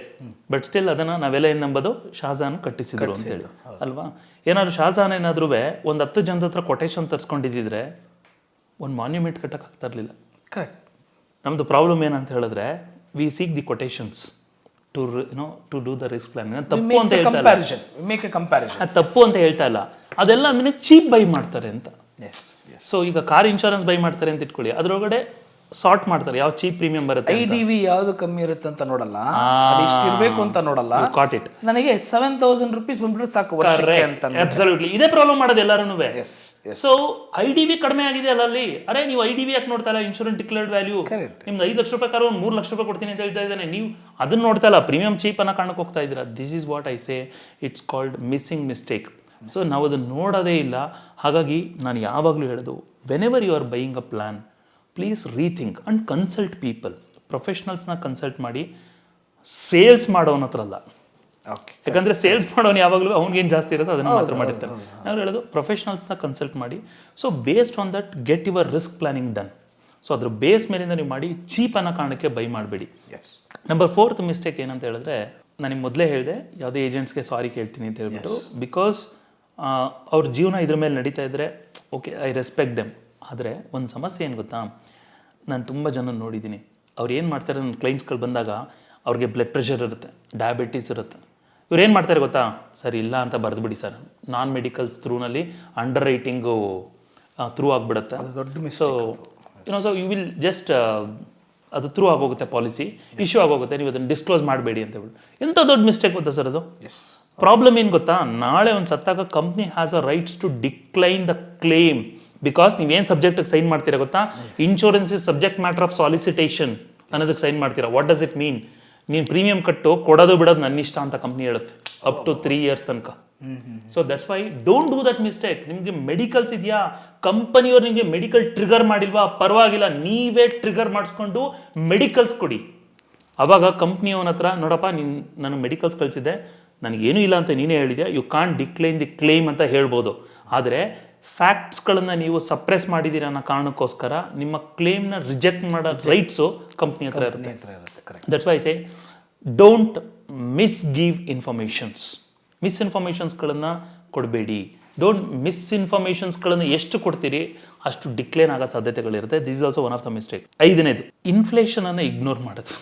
ಬಟ್ ಸ್ಟಿಲ್ ಅದನ್ನು ನಾವೆಲ್ಲ ಏನು ನಂಬೋದು, ಶಾಜಹಾನ್ ಕಟ್ಟಿಸಿದ್ರು ಅಂತೇಳಿ ಅಲ್ವಾ. ಏನಾದ್ರು ಶಾಜಹಾನ್ ಏನಾದ್ರೂ ಒಂದು 10 ಜನದ ಹತ್ರ ಕೊಟೇಶನ್ ತರಿಸ್ಕೊಂಡಿದ್ದಿದ್ರೆ ಒಂದು ಮಾನ್ಯುಮೆಂಟ್ ಕಟ್ಟಕ್ಕೆ ಆಗ್ತಾ ಇರಲಿಲ್ಲ. ಕರೆಕ್ಟ್. ನಮ್ಮದು ಪ್ರಾಬ್ಲಮ್ ಏನಂತ ಹೇಳಿದ್ರೆ, we seek the quotations to do the risk plan. ತಪ್ಪು ಅಂತ ಹೇಳ್ತಾ ಇಲ್ಲ, ತಪ್ಪು ಅಂತ ಹೇಳ್ತಾ ಇಲ್ಲ, ಅದೆಲ್ಲ ಆಮೇಲೆ ಚೀಪ್ ಬೈ ಮಾಡ್ತಾರೆ ಅಂತ. ಸೊ ಈಗ ಕಾರ್ ಇನ್ಶೂರೆನ್ಸ್ ಬೈ ಮಾಡ್ತಾರೆ ಅಂತ ಇಟ್ಕೊಳ್ಳಿ, ಅದರೊಳಗಡೆ ಸಾರ್ಟ್ ಮಾಡ್ತಾರೆ ಯಾವ ಚೀಪ್ ಪ್ರೀಮಿಯಂ ಬರುತ್ತೆ. IDV ಯಾವ್ದು ಕಮ್ಮಿ ಇರುತ್ತೆ ಅಂತ ನೋಡಲ್ಲ, ಇರಬೇಕು ಅಂತ ನೋಡಲ್ಲ. ಕಾಟ್ ಇಟ್. ನನಗೆ 7,000 rupees ಬಂದ್ಬಿಟ್ರೆ ಸಾಕು ಅಂತ. ಅಬ್ಸಲ್ಯೂಟ್ಲಿ ಇದೇ ಪ್ರಾಬ್ಲಮ್ ಮಾಡೋದು ಎಲ್ಲರೂ. ಸೊ IDV ಕಡಿಮೆ ಆಗಿದೆ ಅಲ್ಲ ಅಲ್ಲಿ. ಅರೆ ನೀವು IDV ಯಾಕೆ ನೋಡ್ತಾ ಇಲ್ಲ? ಇನ್ಶೂರೆನ್ಸ್ ಡಿಕ್ಲೇರ್ಡ್ ವ್ಯಾಲ್ಯೂ ನಿಮ್ದು 5 ಲಕ್ಷ ರೂಪಾಯಿ ಕಾರು ಒಂದು 3 ಲಕ್ಷ ರೂಪಾಯಿ ಕೊಡ್ತೀನಿ ಅಂತ ಹೇಳ್ತಾ ಇದ್ದಾನೆ. ನೀವು ಅದನ್ನ ನೋಡ್ತಾ ಇಲ್ಲ, ಪ್ರೀಮಿಯಂ ಚೀಪ್ ಅನ್ನೋ ಕಾರಣಕ್ಕೆ ಹೋಗ್ತಾ ಇದ್ದೀರಾ. This is what I say, it's called missing mistake. So ನಾವು ಅದನ್ನು ನೋಡೋದೇ ಇಲ್ಲ. ಹಾಗಾಗಿ ನಾನು ಯಾವಾಗಲೂ ಹೇಳೋದು, whenever you are buying a plan, please rethink and consult people. ಪ್ರೊಫೆಷ್ನಲ್ಸ್ನ ಕನ್ಸಲ್ಟ್ ಮಾಡಿ, ಸೇಲ್ಸ್ ಮಾಡೋನ ಹತ್ರ ಅಲ್ಲ. ಯಾಕಂದರೆ ಸೇಲ್ಸ್ ಮಾಡೋನು ಯಾವಾಗಲೂ ಅವ್ನಿಗೇನು ಜಾಸ್ತಿ ಇರೋದು ಅದನ್ನು ಮಾತ್ರ ಮಾಡಿರ್ತಾರೆ. ನಾವು ಹೇಳೋದು ಪ್ರೊಫೆಷ್ನಲ್ಸ್ನ ಕನ್ಸಲ್ಟ್ ಮಾಡಿ. So based on that get your risk planning done. So ಅದ್ರ ಬೇಸ್ ಮೇಲಿಂದ ನೀವು ಮಾಡಿ, ಚೀಪ್ ಅನ್ನೋ ಕಾರಣಕ್ಕೆ ಬೈ ಮಾಡಬೇಡಿ. ನಂಬರ್ 4th ಮಿಸ್ಟೇಕ್ ಏನಂತ ಹೇಳಿದ್ರೆ, ನಾನು ನಿಮ್ಗೆ ಮೊದಲೇ ಹೇಳಿದೆ, ಯಾವುದೇ ಏಜೆಂಟ್ಸ್ಗೆ ಸಾರಿ ಕೇಳ್ತೀನಿ ಅಂತ ಹೇಳ್ಬಿಟ್ಟು, ಬಿಕಾಸ್ ಅವ್ರ ಜೀವನ ಇದ್ರ ಮೇಲೆ ನಡೀತಾ ಇದ್ದರೆ ಓಕೆ, ಐ ರೆಸ್ಪೆಕ್ಟ್ ದೆಮ್. ಆದರೆ ಒಂದು ಸಮಸ್ಯೆ ಏನು ಗೊತ್ತಾ, ನಾನು ತುಂಬ ಜನ ನೋಡಿದ್ದೀನಿ, ಅವ್ರು ಏನು ಮಾಡ್ತಾರೆ, ನನ್ನ ಕ್ಲೈಂಟ್ಸ್ಗಳು ಬಂದಾಗ ಅವ್ರಿಗೆ ಬ್ಲಡ್ ಪ್ರೆಷರ್ ಇರುತ್ತೆ, ಡಯಾಬಿಟೀಸ್ ಇರುತ್ತೆ. ಇವ್ರು ಏನು ಮಾಡ್ತಾರೆ ಗೊತ್ತಾ, ಸರ್ ಇಲ್ಲ ಅಂತ ಬರೆದ್ಬಿಡಿ ಸರ್, ನಾನ್ ಮೆಡಿಕಲ್ಸ್ ಥ್ರೂನಲ್ಲಿ ಅಂಡರ್ ರೈಟಿಂಗು ಥ್ರೂ ಆಗಿಬಿಡುತ್ತೆ. So so you will just ಅದು ಥ್ರೂ ಆಗೋಗುತ್ತೆ, ಪಾಲಿಸಿ ಇಶ್ಯೂ ಆಗೋಗುತ್ತೆ, ನೀವು ಅದನ್ನು ಡಿಸ್ಕ್ಲೋಸ್ ಮಾಡಬೇಡಿ ಅಂತ ಹೇಳ್ಬಿಟ್ಟು. ಎಂಥ ದೊಡ್ಡ ಮಿಸ್ಟೇಕ್ ಗೊತ್ತಾ ಸರ್ ಅದು. ಪ್ರಾಬ್ಲಮ್ ಏನು ಗೊತ್ತಾ, ನಾಳೆ ಒಂದು ಸತ್ತಾಗ company has a rights to decline the claim. Because ನೀವೇನು ಸಬ್ಜೆಕ್ಟಿಗೆ ಸೈನ್ ಮಾಡ್ತೀರಾ ಗೊತ್ತಾ, insurance is subject matter of solicitation ಅನ್ನೋದಕ್ಕೆ ಸೈನ್ ಮಾಡ್ತೀರಾ. What does it mean? ನೀನು ಪ್ರೀಮಿಯಂ ಕಟ್ಟು ಕೊಡೋದು ಬಿಡೋದು ನನ್ನ ಇಷ್ಟ ಅಂತ ಕಂಪ್ನಿ ಹೇಳುತ್ತೆ ಅಪ್ ಟು 3 years ತನಕ. So that's why don't do that mistake. ನಿಮಗೆ ಮೆಡಿಕಲ್ಸ್ ಇದೆಯಾ, ಕಂಪನಿಯವ್ರು ನಿಮಗೆ ಮೆಡಿಕಲ್ ಟ್ರಿಗರ್ ಮಾಡಿಲ್ವಾ, ಪರವಾಗಿಲ್ಲ, ನೀವೇ ಟ್ರಿಗರ್ ಮಾಡಿಸ್ಕೊಂಡು ಮೆಡಿಕಲ್ಸ್ ಕೊಡಿ. ಅವಾಗ ಕಂಪ್ನಿಯವನ ಹತ್ರ ನೋಡಪ್ಪ ನೀನು ನನಗೆ ಮೆಡಿಕಲ್ಸ್ ಕಳಿಸಿದ್ದೆ, ನನಗೇನು ಇಲ್ಲ ಅಂತ ನೀನೇ ಹೇಳಿದೆ, you can't decline the claim ಅಂತ ಹೇಳ್ಬೋದು. ಆದರೆ ಫ್ಯಾಕ್ಟ್ಸ್ಗಳನ್ನು ನೀವು ಸಪ್ರೆಸ್ ಮಾಡಿದ್ದೀರ ಅನ್ನೋ ಕಾರಣಕ್ಕೋಸ್ಕರ ನಿಮ್ಮ ಕ್ಲೇಮ್ನ ರಿಜೆಕ್ಟ್ ಮಾಡೋ ರೈಟ್ಸು ಕಂಪ್ನಿ ಹತ್ರ ಇರುತ್ತೆ. That's why say don't misgive informations. ಮಿಸ್ಇನ್ಫಾರ್ಮೇಷನ್ಸ್ಗಳನ್ನು ಕೊಡಬೇಡಿ. ಡೋಂಟ್ ಮಿಸ್ಇನ್ಫಾರ್ಮೇಷನ್ಸ್ಗಳನ್ನು ಎಷ್ಟು ಕೊಡ್ತೀರಿ ಅಷ್ಟು ಡಿಕ್ಲೇನ್ ಆಗೋ ಸಾಧ್ಯತೆಗಳಿರುತ್ತೆ. This is also one of the mistake. 5ನೇದು ಇನ್ಫ್ಲೇಷನನ್ನು ಇಗ್ನೋರ್ ಮಾಡೋದು.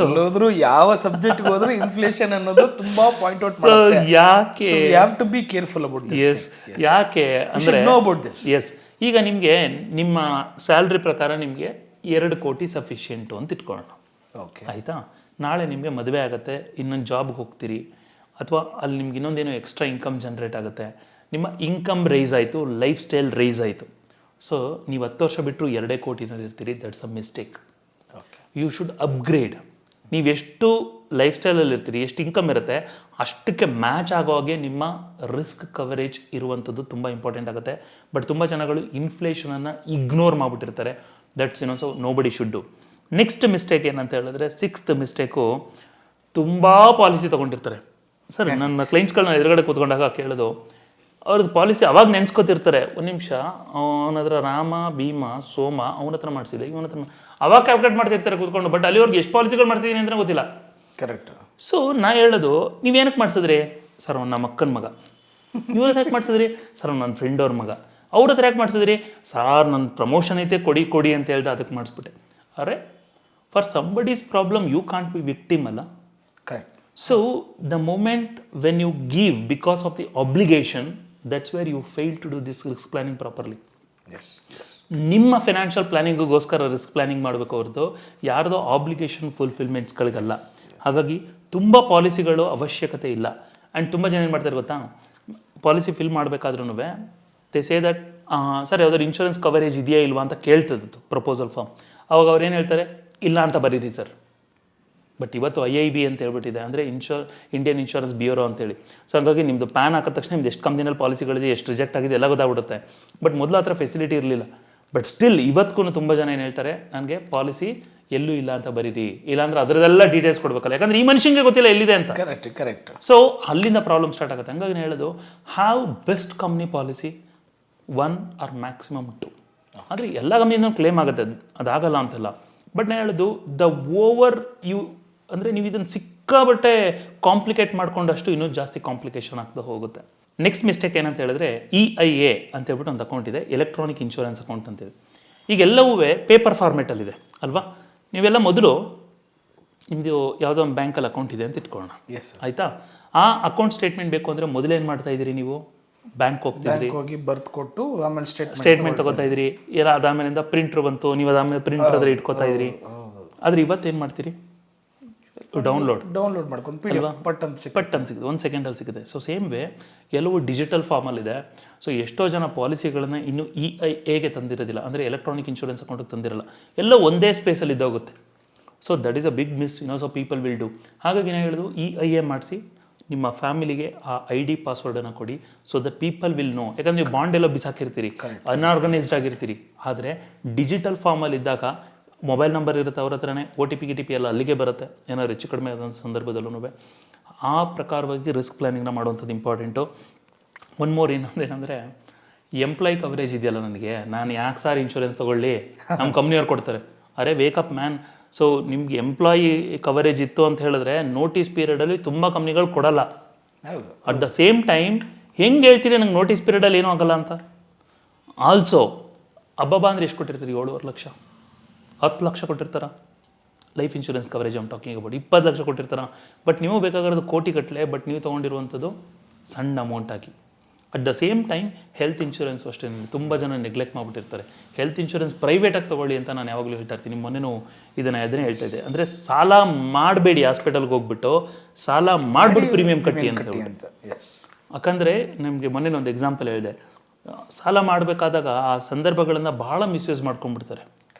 ಎಲ್ಲೋದ್ರು ಯಾವ ಸಬ್ಜೆಕ್ಟ್ ಹೋದ್ರು ಇನ್ಫ್ಲೇಷನ್ ಅನ್ನೋದು ತುಂಬಾ ಪಾಯಿಂಟ್ ಔಟ್ ಮಾಡುತ್ತೆ. ಯಾಕೆ you have to be careful about this. Yes, ಯಾಕೆ ಅಂದರೆ ನೋ ಅಬೌಟ್ ದಿಸ್. ಎಸ್, ಈಗ ನಿಮಗೆ ನಿಮ್ಮ ಸ್ಯಾಲ್ರಿ ಪ್ರಕಾರ ನಿಮಗೆ 2 ಕೋಟಿ ಸಫಿಷಿಯೆಂಟು ಅಂತ ಇಟ್ಕೊಳ್ಳೋಣ. ಓಕೆ, ಆಯಿತಾ? ನಾಳೆ ನಿಮಗೆ ಮದುವೆ ಆಗುತ್ತೆ, ಇನ್ನೊಂದು ಜಾಬ್ಗೆ ಹೋಗ್ತೀರಿ, ಅಥವಾ ಅಲ್ಲಿ ನಿಮ್ಗೆ ಇನ್ನೊಂದೇನೋ ಎಕ್ಸ್ಟ್ರಾ ಇನ್ಕಮ್ ಜನ್ರೇಟ್ ಆಗುತ್ತೆ, ನಿಮ್ಮ ಇನ್ಕಮ್ ರೈಸ್ ಆಯಿತು, ಲೈಫ್ ಸ್ಟೈಲ್ ರೈಸ್ ಆಯಿತು. ಸೊ ನೀವು 10 ವರ್ಷ ಬಿಟ್ಟರು 2 ಕೋಟಿನಲ್ಲಿ ಇರ್ತೀರಿ. That's a mistake. You should upgrade. ನೀವೆಷ್ಟು ಲೈಫ್ ಸ್ಟೈಲಲ್ಲಿ ಇರ್ತೀರಿ, ಎಷ್ಟು ಇನ್ಕಮ್ ಇರುತ್ತೆ, ಅಷ್ಟಕ್ಕೆ ಮ್ಯಾಚ್ ಆಗೋ ಹಾಗೆ ನಿಮ್ಮ ರಿಸ್ಕ್ ಕವರೇಜ್ ಇರುವಂಥದ್ದು ತುಂಬ ಇಂಪಾರ್ಟೆಂಟ್ ಆಗುತ್ತೆ. ಬಟ್ ತುಂಬ ಜನಗಳು ಇನ್ಫ್ಲೇಷನನ್ನು ಇಗ್ನೋರ್ ಮಾಡಿಬಿಟ್ಟಿರ್ತಾರೆ. That's so nobody should do. Next mistake ಏನಂತ ಹೇಳಿದ್ರೆ, 6th ಮಿಸ್ಟೇಕು, ತುಂಬ ಪಾಲಿಸಿ ತೊಗೊಂಡಿರ್ತಾರೆ. ಸರ್, ನನ್ನ ಕ್ಲೈಂಟ್ಸ್ಗಳನ್ನ ಎದುರುಗಡೆ ಕೂತ್ಕೊಂಡಾಗ ಕೇಳೋದು, ಅವ್ರದ್ದು ಪಾಲಿಸಿ ಅವಾಗ ನೆನ್ಸ್ಕೊತಿರ್ತಾರೆ. ಒಂದು ನಿಮಿಷ, ಅವನ ಹತ್ರ ರಾಮ, ಭೀಮ, ಸೋಮ ಅವನ ಹತ್ರ ಮಾಡಿಸಿದೆ, ಇವನ ಹತ್ರ ಅವಾಗ ಕ್ಯಾಲ್ಕುಲೇಟ್ ಮಾಡ್ತಿರ್ತಾರೆ ಕೂತ್ಕೊಂಡು. ಬಟ್ ಅಲ್ಲಿವರೆಗೆ ಎಷ್ಟು ಪಾಲಿಸಿಗಳು ಮಾಡಿಸಿದೀನಿ ಅಂತ ಗೊತ್ತಿಲ್ಲ. ಕರೆಕ್ಟ್. ಸೊ ನಾ ಹೇಳೋದು, ನೀವೇನಕ್ಕೆ ಮಾಡಿಸಿದ್ರಿ? ಸರ್ ಅವ್ನು ನಮ್ಮ ಅಕ್ಕನ ಮಗ. ಇವ್ರ ಹತ್ರ ಯಾಕೆ ಮಾಡಿಸಿದ್ರಿ? ಸರ್ ನನ್ನ ಫ್ರೆಂಡ್ ಅವ್ರ ಮಗ. ಅವ್ರ ಹತ್ರ ಯಾಕೆ ಮಾಡಿಸಿದ್ರಿ? ಸಾರ್ ನನ್ನ ಪ್ರಮೋಷನ್ ಐತೆ, ಕೊಡಿ ಅಂತ ಹೇಳ್ದೆ, ಅದಕ್ಕೆ ಮಾಡಿಸ್ಬಿಟ್ಟೆ. ಅರೆ, for somebody's problem you can't be victim ಅಲ್ಲ. Correct. So the moment when you give because of the obligation, that's where you fail to do this risk planning properly. ನಿಮ್ಮ ಫೈನಾನ್ಷಿಯಲ್ ಪ್ಲಾನಿಂಗಿಗೋಸ್ಕರ ರಿಸ್ಕ್ ಪ್ಲಾನಿಂಗ್ ಮಾಡಬೇಕು ಹೊರತು ಯಾರ್ದೋ ಆಬ್ಲಿಗೇಷನ್ ಫುಲ್ಫಿಲ್ಮೆಂಟ್ಸ್ಗಳಿಗಲ್ಲ. ಹಾಗಾಗಿ ತುಂಬ ಪಾಲಿಸಿಗಳು ಅವಶ್ಯಕತೆ ಇಲ್ಲ. ಆ್ಯಂಡ್ ತುಂಬ ಜನ ಏನು ಮಾಡ್ತಾರೆ ಗೊತ್ತಾ, ಪಾಲಿಸಿ ಫಿಲ್ ಮಾಡಬೇಕಾದ್ರೂ ದೇ ಸೇ ದಟ್ ಸರ್ ಯಾವ್ದಾದ್ರು ಇನ್ಶೂರೆನ್ಸ್ ಕವರೇಜ್ ಇದೆಯಾ ಇಲ್ವಾ ಅಂತ ಕೇಳ್ತದ್ದು ಪ್ರಪೋಸಲ್ ಫಾರ್ಮ್. ಅವಾಗ ಅವ್ರು ಏನು ಹೇಳ್ತಾರೆ, ಇಲ್ಲ ಅಂತ ಬರೀರಿ ಸರ್. ಬಟ್ ಇವತ್ತು IIB ಅಂತ ಹೇಳ್ಬಿಟ್ಟಿದೆ, ಅಂದರೆ ಇಂಡಿಯನ್ ಇನ್ಶೂರೆನ್ಸ್ ಬ್ಯೂರೋ ಅಂತೇಳಿ. ಸೊ ಹಾಗಾಗಿ ನಿಮ್ಮದು ಪ್ಯಾನ್ ಹಾಕಿದ ತಕ್ಷಣ ನಿಮ್ದು ಎಷ್ಟು ಕಂಪ್ನಿನಲ್ಲಿ ಪಾಲಿಸಿಗಳಿದೆ, ಎಷ್ಟು ರಿಜೆಕ್ಟ್ ಆಗಿದೆ ಎಲ್ಲ ಗೊತ್ತಾಗ್ಬಿಡುತ್ತೆ. ಬಟ್ ಮೊದಲು ಆ ಥರ ಫೆಸಿಲಿಟಿ ಇರಲಿಲ್ಲ. ಬಟ್ ಸ್ಟಿಲ್ ಇವತ್ತಿಗೂ ತುಂಬ ಜನ ಏನು ಹೇಳ್ತಾರೆ, ನನಗೆ ಪಾಲಿಸಿ ಎಲ್ಲೂ ಇಲ್ಲ ಅಂತ ಬರೀರಿ, ಇಲ್ಲಾಂದ್ರೆ ಅದರದೆಲ್ಲ ಡೀಟೇಲ್ಸ್ ಕೊಡಬೇಕಲ್ಲ, ಯಾಕಂದ್ರೆ ಈ ಮನುಷ್ಯನಿಗೆ ಗೊತ್ತಿಲ್ಲ ಎಲ್ಲಿದೆ ಅಂತ. ಕರೆಕ್ಟ್. ಸೊ ಅಲ್ಲಿಂದ ಪ್ರಾಬ್ಲಮ್ ಸ್ಟಾರ್ಟ್ ಆಗುತ್ತೆ. ಹಂಗಾಗಿ ನಾನು ಹೇಳೋದು, have best company policy, 1 or maximum 2. ಆದರೆ ಎಲ್ಲ ಕಂಪ್ನಿಯಿಂದ ಕ್ಲೇಮ್ ಆಗುತ್ತೆ, ಅದಾಗಲ್ಲ ಅಂತೆಲ್ಲ. ಬಟ್ ನಾನು ಹೇಳೋದು, ದ ಓವರ್ ಯು ಅಂದರೆ ನೀವು ಇದನ್ನು ಸಿಕ್ಕಾಬಟ್ಟೆ ಕಾಂಪ್ಲಿಕೇಟ್ ಮಾಡ್ಕೊಂಡಷ್ಟು ಇನ್ನೂ ಜಾಸ್ತಿ ಕಾಂಪ್ಲಿಕೇಶನ್ ಆಗ್ತಾ ಹೋಗುತ್ತೆ. ನೆಕ್ಸ್ಟ್ ಮಿಸ್ಟೇಕ್ ಏನಂತ ಹೇಳಿದ್ರೆ, EIA ಅಂತ ಹೇಳ್ಬಿಟ್ಟು ಒಂದು ಅಕೌಂಟ್ ಇದೆ, ಎಲೆಕ್ಟ್ರಾನಿಕ್ ಇನ್ಶೂರೆನ್ಸ್ ಅಕೌಂಟ್ ಅಂತಿದೆ. ಈಗೆಲ್ಲವೂ ಪೇಪರ್ ಫಾರ್ಮೆಟಲ್ಲಿದೆ ಅಲ್ವಾ. ನೀವೆಲ್ಲ ಮೊದಲು ನಿಮ್ಮದು ಯಾವುದೋ ಒಂದು ಬ್ಯಾಂಕಲ್ಲಿ ಅಕೌಂಟ್ ಇದೆ ಅಂತ ಇಟ್ಕೊಳ್ಳೋಣ, ಆಯಿತಾ? ಆ ಅಕೌಂಟ್ ಸ್ಟೇಟ್ಮೆಂಟ್ ಬೇಕು ಅಂದರೆ ಮೊದಲೇನು ಮಾಡ್ತಾ ಇದ್ದೀರಿ ನೀವು? ಬ್ಯಾಂಕ್ ಹೋಗ್ತಿದ್ರಿ, ಹೋಗಿ ಬರ್ದು ಕೊಟ್ಟು ಆಮೇಲೆ ಸ್ಟೇಟ್ಮೆಂಟ್ ತಗೋತಾ ಇದ್ರಿ, ಎಲ್ಲ ಅದಾದ್ಮೇಲಿಂದ ಪ್ರಿಂಟ್ರ್ ಬಂತು, ನೀವು ಅದಾದ್ಮೇಲೆ ಪ್ರಿಂಟರ್ ಅದ್ರ ಇಟ್ಕೋತಾ ಇದ್ರಿ. ಆದರೆ ಇವತ್ತೇನು ಮಾಡ್ತೀರಿ? ಡೌನ್ಲೋಡ್ ಮಾಡ್ಕೊಂಡು ಪಟ್ ಅಂತ ಸಿಗುತ್ತೆ, 1 ಸೆಕೆಂಡಲ್ಲಿ ಸಿಗುತ್ತೆ. ಸೊ ಸೇಮ್ ವೇ ಎಲ್ಲವೂ ಡಿಜಿಟಲ್ ಫಾರ್ಮಲ್ಲಿದೆ. ಸೊ ಎಷ್ಟೋ ಜನ ಪಾಲಿಸಿಗಳನ್ನು ಇನ್ನೂ EIAಗೆ ತಂದಿರೋದಿಲ್ಲ, ಅಂದರೆ ಎಲೆಕ್ಟ್ರಾನಿಕ್ ಇನ್ಶೂರೆನ್ಸ್ ಅಕೌಂಟಿಗೆ ತಂದಿರಲ್ಲ, ಎಲ್ಲ ಒಂದೇ ಸ್ಪೇಸಲ್ಲಿ ಇದ್ದೋಗುತ್ತೆ. So that is a big miss, so people will do. ಹಾಗಾಗಿ ನಾನು ಹೇಳೋದು, EIA ಮಾಡಿಸಿ, ನಿಮ್ಮ ಫ್ಯಾಮಿಲಿಗೆ ಆ ID ಪಾಸ್ವರ್ಡನ್ನು ಕೊಡಿ, so that people will know. ಯಾಕಂದರೆ ನೀವು ಬಾಂಡ್ ಎಲ್ಲ ಬಿಸಾಕಿರ್ತೀರಿ, ಅನ್ಆರ್ಗನೈಸ್ಡ್ ಆಗಿರ್ತೀರಿ. ಆದರೆ ಡಿಜಿಟಲ್ ಫಾರ್ಮಲ್ಲಿ ಇದ್ದಾಗ ಮೊಬೈಲ್ ನಂಬರ್ ಇರುತ್ತೆ ಅವ್ರ ಹತ್ರನೇ, OTP ಎಲ್ಲ ಅಲ್ಲಿಗೆ ಬರುತ್ತೆ, ಏನಾದ್ರು ಹೆಚ್ಚು ಕಡಿಮೆ ಆದ ಸಂದರ್ಭದಲ್ಲೂ. ಆ ಪ್ರಕಾರವಾಗಿ ರಿಸ್ಕ್ ಪ್ಲಾನಿಂಗ್ನ ಮಾಡುವಂಥದ್ದು ಇಂಪಾರ್ಟೆಂಟು. ಒನ್ ಮೋರ್ ಇನ್ನೊಂದೇನೆಂದರೆ, ಎಂಪ್ಲಾಯ್ ಕವರೇಜ್ ಇದೆಯಲ್ಲ, ನನಗೆ ನಾನು ಯಾಕೆ ಸಾರ್ ಇನ್ಶೂರೆನ್ಸ್ ತೊಗೊಳ್ಳಿ, ನಮ್ಮ ಕಂಪ್ನಿಯವ್ರು ಕೊಡ್ತಾರೆ. ಅರೆ ವೇಕಪ್ ಮ್ಯಾನ್. ಸೊ ನಿಮ್ಗೆ ಎಂಪ್ಲಾಯಿ ಕವರೇಜ್ ಇತ್ತು ಅಂತ ಹೇಳಿದ್ರೆ ನೋಟಿಸ್ ಪೀರಿಯಡಲ್ಲಿ ತುಂಬ ಕಂಪ್ನಿಗಳು ಕೊಡಲ್ಲ. ಅಟ್ ದ ಸೇಮ್ ಟೈಮ್ ಹೆಂಗೆ ಹೇಳ್ತೀರಿ ನಂಗೆ ನೋಟಿಸ್ ಪೀರಿಯಡಲ್ಲಿ ಏನೂ ಆಗಲ್ಲ ಅಂತ? ಆಲ್ಸೋ ಅಬ್ಬಬ್ಬ ಅಂದರೆ ಎಷ್ಟು ಕೊಟ್ಟಿರ್ತೀರಿ? 7.5 ಲಕ್ಷ, 10 ಲಕ್ಷ ಕೊಟ್ಟಿರ್ತಾರ life insurance coverage. I'm talking about 20 lakh ಕೊಟ್ಟಿರ್ತಾರ. ಬಟ್ ನೀವು ಬೇಕಾಗಿರೋದು ಕೋಟಿ ಗಟ್ಟಲೆ, ಬಟ್ ನೀವು ತೊಗೊಂಡಿರುವಂಥದ್ದು ಸಣ್ಣ ಅಮೌಂಟ್ ಆಗಿ. At the same time health insurance ಅಷ್ಟೇ ತುಂಬ ಜನ ನೆಗ್ಲೆಕ್ಟ್ ಮಾಡಿಬಿಟ್ಟಿರ್ತಾರೆ. ಹೆಲ್ತ್ ಇನ್ಶೂರೆನ್ಸ್ ಪ್ರೈವೇಟಾಗಿ ತೊಗೊಳ್ಳಿ ಅಂತ ನಾನು ಯಾವಾಗಲೂ ಹೇಳ್ತಾ ಇರ್ತೀನಿ. ಮೊನ್ನೆನೂ ಅದನ್ನೇ ಹೇಳ್ತಾ ಇದ್ದೆ. ಅಂದರೆ ಸಾಲ ಮಾಡಬೇಡಿ, ಹಾಸ್ಪಿಟಲ್ಗೆ ಹೋಗ್ಬಿಟ್ಟು ಸಾಲ ಮಾಡಿಬಿಟ್ಟು ಪ್ರೀಮಿಯಂ ಕಟ್ಟಿ ಅಂತ ಹೇಳ್ಬಿಟ್ಟು. ಯಾಕಂದರೆ ನಿಮಗೆ ಮೊನ್ನೆ ಒಂದು ಎಕ್ಸಾಂಪಲ್ ಹೇಳಿದೆ, ಸಾಲ ಮಾಡಬೇಕಾದಾಗ ಆ ಸಂದರ್ಭಗಳನ್ನು ಭಾಳ ಮಿಸ್ಯೂಸ್ ಮಾಡ್ಕೊಂಡ್ಬಿಡ್ತಾರೆ.